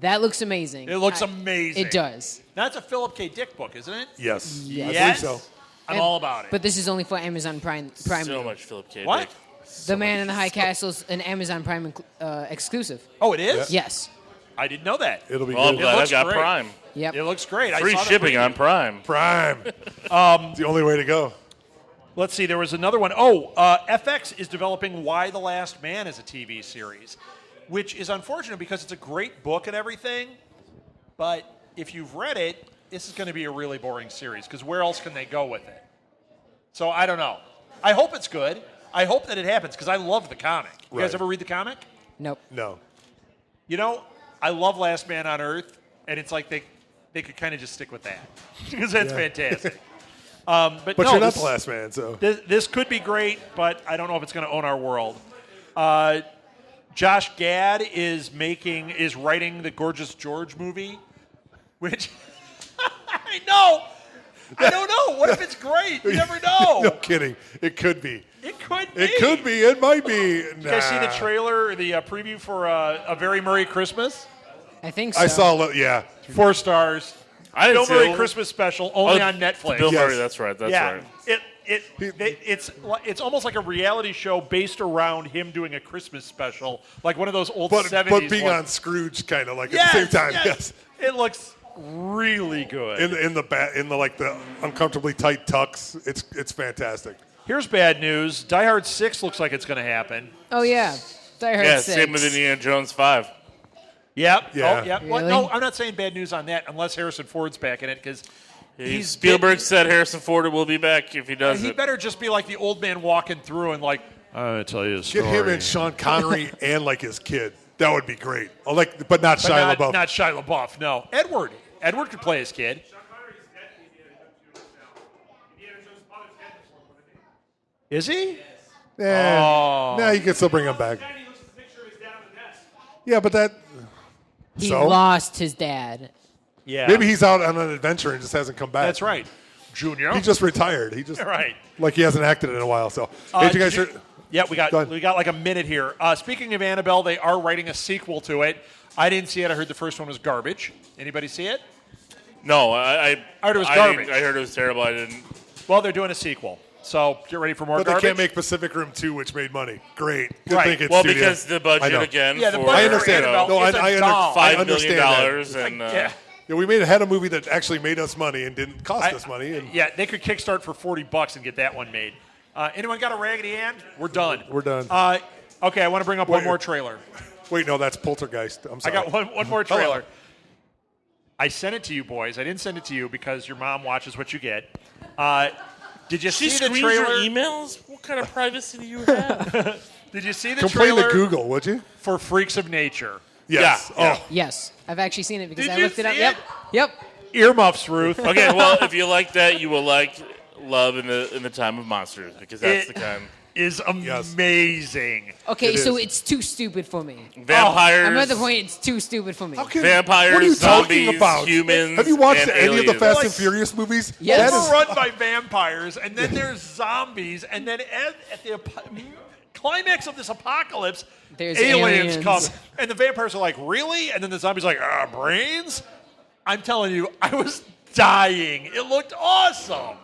that looks amazing. It looks amazing. It does. That's a Philip K. Dick book, isn't it? Yes. Yes. I Yes. believe so. I'm all about it. But this is only for Amazon Prime. So much Philip K. What? Dick. The Man in the High Castle's an Amazon Prime exclusive. Oh, it is? Yes. I didn't know that. It'll be Well, I'm good. glad I looks got great. Prime. Yep. It looks great. Free I saw the shipping preview. on Prime. Prime. It's the only way to go. Let's see. There was another one. Oh, FX is developing Why the Last Man as a TV series, which is unfortunate because it's a great book and everything. But if you've read it, this is going to be a really boring series because where else can they go with it? So I don't know. I hope it's good. I hope that it happens because I love the comic. You guys Right. ever read the comic? Nope. No. You know, I love Last Man on Earth, and it's like they could kind of just stick with that because that's fantastic. But But no, you're not this- the last man, so. This could be great, but I don't know if it's going to own our world. Josh Gad is writing the Gorgeous George movie, which I know. I don't know. What if it's great? You never know. No kidding. It could be. It could be. It could be. It might be. You guys see the trailer, the preview for A Very Merry Christmas? I think so. I saw, yeah. 4 stars. I didn't Bill see Murray it. Christmas special only on Netflix. Bill Yes. Murray, that's right. That's right. It's almost like a reality show based around him doing a Christmas special, like one of those old But 70s. but being ones. on Scrooge, kind of like at the same time. Yes. It looks really good. In the like the uncomfortably tight tux, it's fantastic. Here's bad news. Die Hard 6 looks like it's going to happen. Oh yeah, Die Hard Yeah, 6. same with Indiana Jones 5. Yep. Yeah. Oh, yep. Well, Really? no, I'm not saying bad news on that unless Harrison Ford's back in it because Spielberg said Harrison Ford will be back if he does he it. better just be like the old man walking through and like, I'm going to tell you a story. Get him and Sean Connery and like his kid. That would be great. But not Shia LaBeouf. Not Shia LaBeouf, no. Edward could play his kid. Sean Connery's dead in Indiana Jones 2 now. Indiana Jones' father's dead before one of the Is he? Nah, you can still bring him back. Then he looks at the picture of his dad on the desk. Yeah, but that. He So? lost his dad. Yeah. Maybe he's out on an adventure and just hasn't come back. That's right. Junior. He just retired. He just Right. like he hasn't acted in a while. So, hey, did you guys? Yeah, we Go ahead. got like a minute here. Speaking of Annabelle, they are writing a sequel to it. I didn't see it. I heard the first one was garbage. Anybody see it? No, I heard it was I garbage. didn't- I heard it was terrible. I didn't. Well, they're doing a sequel. So get ready for more But garbage. they can't make Pacific Rim 2, which made money. Great. Good Right. thinking, Well, studio. because the I budget know. again. Yeah, the for, budget I understand. Annabelle No, is a doll. $5 understand million that. and yeah. Yeah, we had a movie that actually made us money and didn't cost us money. And Yeah, they could kickstart for $40 and get that one made. Anyone got a raggedy hand? We're done. We're done. Okay, I want to bring up one more trailer. Wait, no, that's Poltergeist. I'm I sorry. got one more Hello. trailer. I sent it to you boys. I didn't send it to you because your mom watches what you get. Did you She see the screens your trailer? emails? What kind of privacy do you have? Did you see the Complain trailer to Google, would you? for Freaks of Nature? Yes. Yeah. Oh, Yes, I've actually seen it because Did I you looked it up. see Yep. it? Yep. Earmuffs, Ruth. Okay, well, if you like that, you will like Love in the Time of Monsters because that's the kind. Is Yes. amazing. Okay, It so is. it's too stupid for me. Vampires. I'm at the point it's too stupid for me. How can- Vampires, what are you zombies, talking about? humans, Have you watched and any of the aliens. Fast Like- and Furious movies? Yes. That is- Overrun by vampires, and then there's zombies, and then at the climax of this apocalypse, There's aliens aliens. come, and the vampires are like, "Really?" And then the zombies are like, "Brains?" I'm telling you, I was dying. It looked awesome.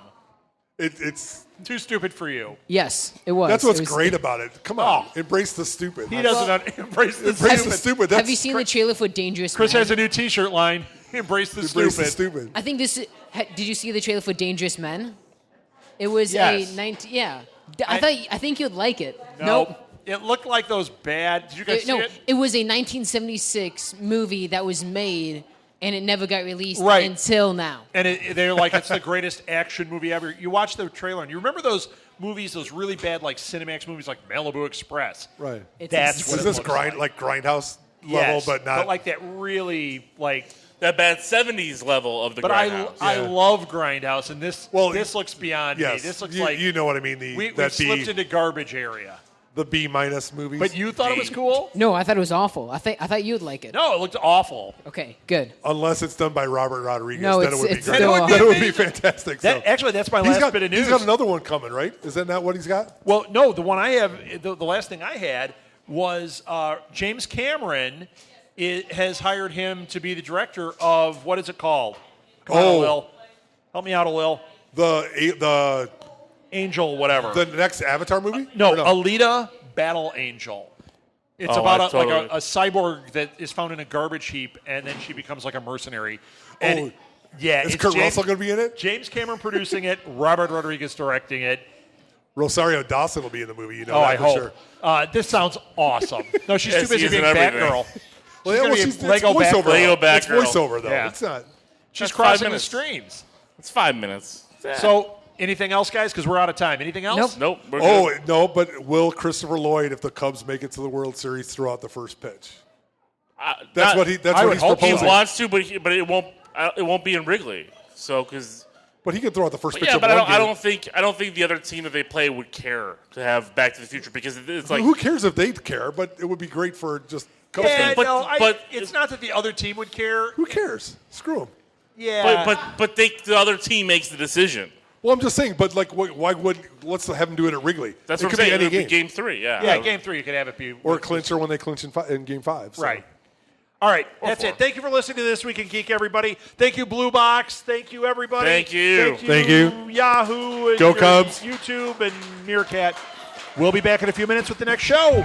it's Too stupid for you. Yes, it was. that's what's It was- great about it. Come on, Oh. embrace the stupid. He doesn't embrace the Embrace the stupid. stupid. Have That's you seen the trailer for Dangerous Chris Man? has a new T-shirt line. Embrace the embrace stupid. the stupid. I think this. Did you see the trailer for Dangerous Men? It was Yes. a 19. Yeah, I think you'd like it. No, Nope. it looked like those bad. Did you guys see No, it? it was a 1976 movie that was made, and it never got released Right. until now. And they're like, it's the greatest action movie ever. You watch the trailer, and you remember those movies, those really bad like Cinemax movies, like Malibu Express. Right. It's That's insane. what Is it this looks like. grindhouse level, Yes, but not? like that really like. That bad 70s level of the But Grindhouse. I Yeah. love Grindhouse, and this Well, looks beyond yes, me. This looks you, like you know what I mean. we've That slipped into garbage area. the B- movies. But you thought it was cool? No, I thought it was awful. I thought you'd like it. No, it looked awful. Okay, good. unless it's done by Robert Rodriguez, No, then it would be it's great. still- Then it would be fantastic. That, so. actually, that's my He's last got, bit of news. he's got another one coming, right? Is that not what he's got? Well, no, the one I have, the last thing I had was James Cameron has hired him to be the director of, what is it called? Come on, Oh. Lil. Help me out, Lil. The Angel, whatever. next Avatar movie? no, Or Alita Battle Angel. It's Oh, about I like totally- a cyborg that is found in a garbage heap, and then she becomes like a mercenary. And yeah, Is it's Kurt James, Russell going to be in it? James Cameron producing it, Robert Rodriguez directing it. Rosario Dawson will be in the movie. You know Oh, that I for hope. sure. This sounds awesome. No, she's Yes, too busy he is being in everything. Batgirl. Well, yeah, gonna well, be it's Lego voiceover. Batgirl. Lego It's Batgirl. voiceover though. Yeah. It's not. She's That's 5 crossing the minutes. streams. It's 5 minutes. So, anything else, guys? Because we're out of time. Anything else? Nope. Nope. We're Oh good. no, but will Christopher Lloyd, if the Cubs make it to the World Series, throw out the first pitch? That's what he. That's I what would he's hope He proposing. wants to, but it won't. It won't be in Wrigley. So because. But he could throw out the first pitch. Yeah, of but one I game. don't think the other team that they play would care to have Back to the Future because it's like Who cares if they care? But it would be great for just Cubs Yeah, fans. But- no, but- it's not that the other team would care. Who cares? Screw them. Yeah. but the other team makes the decision. Well, I'm just saying. But like, why would let's have them do it at Wrigley? That's it what could I'm saying. be any It'll be game. game 3. Yeah. yeah, game 3, you could have it be. Or clincher when they clinch in Game 5. So. Right. All right, that's it. Thank you for listening to This Week in Geek, everybody. Thank you, Blue Box. Thank you, everybody. Thank you. Thank you. Yahoo. And Go Cubs. YouTube and Meerkat. We'll be back in a few minutes with the next show.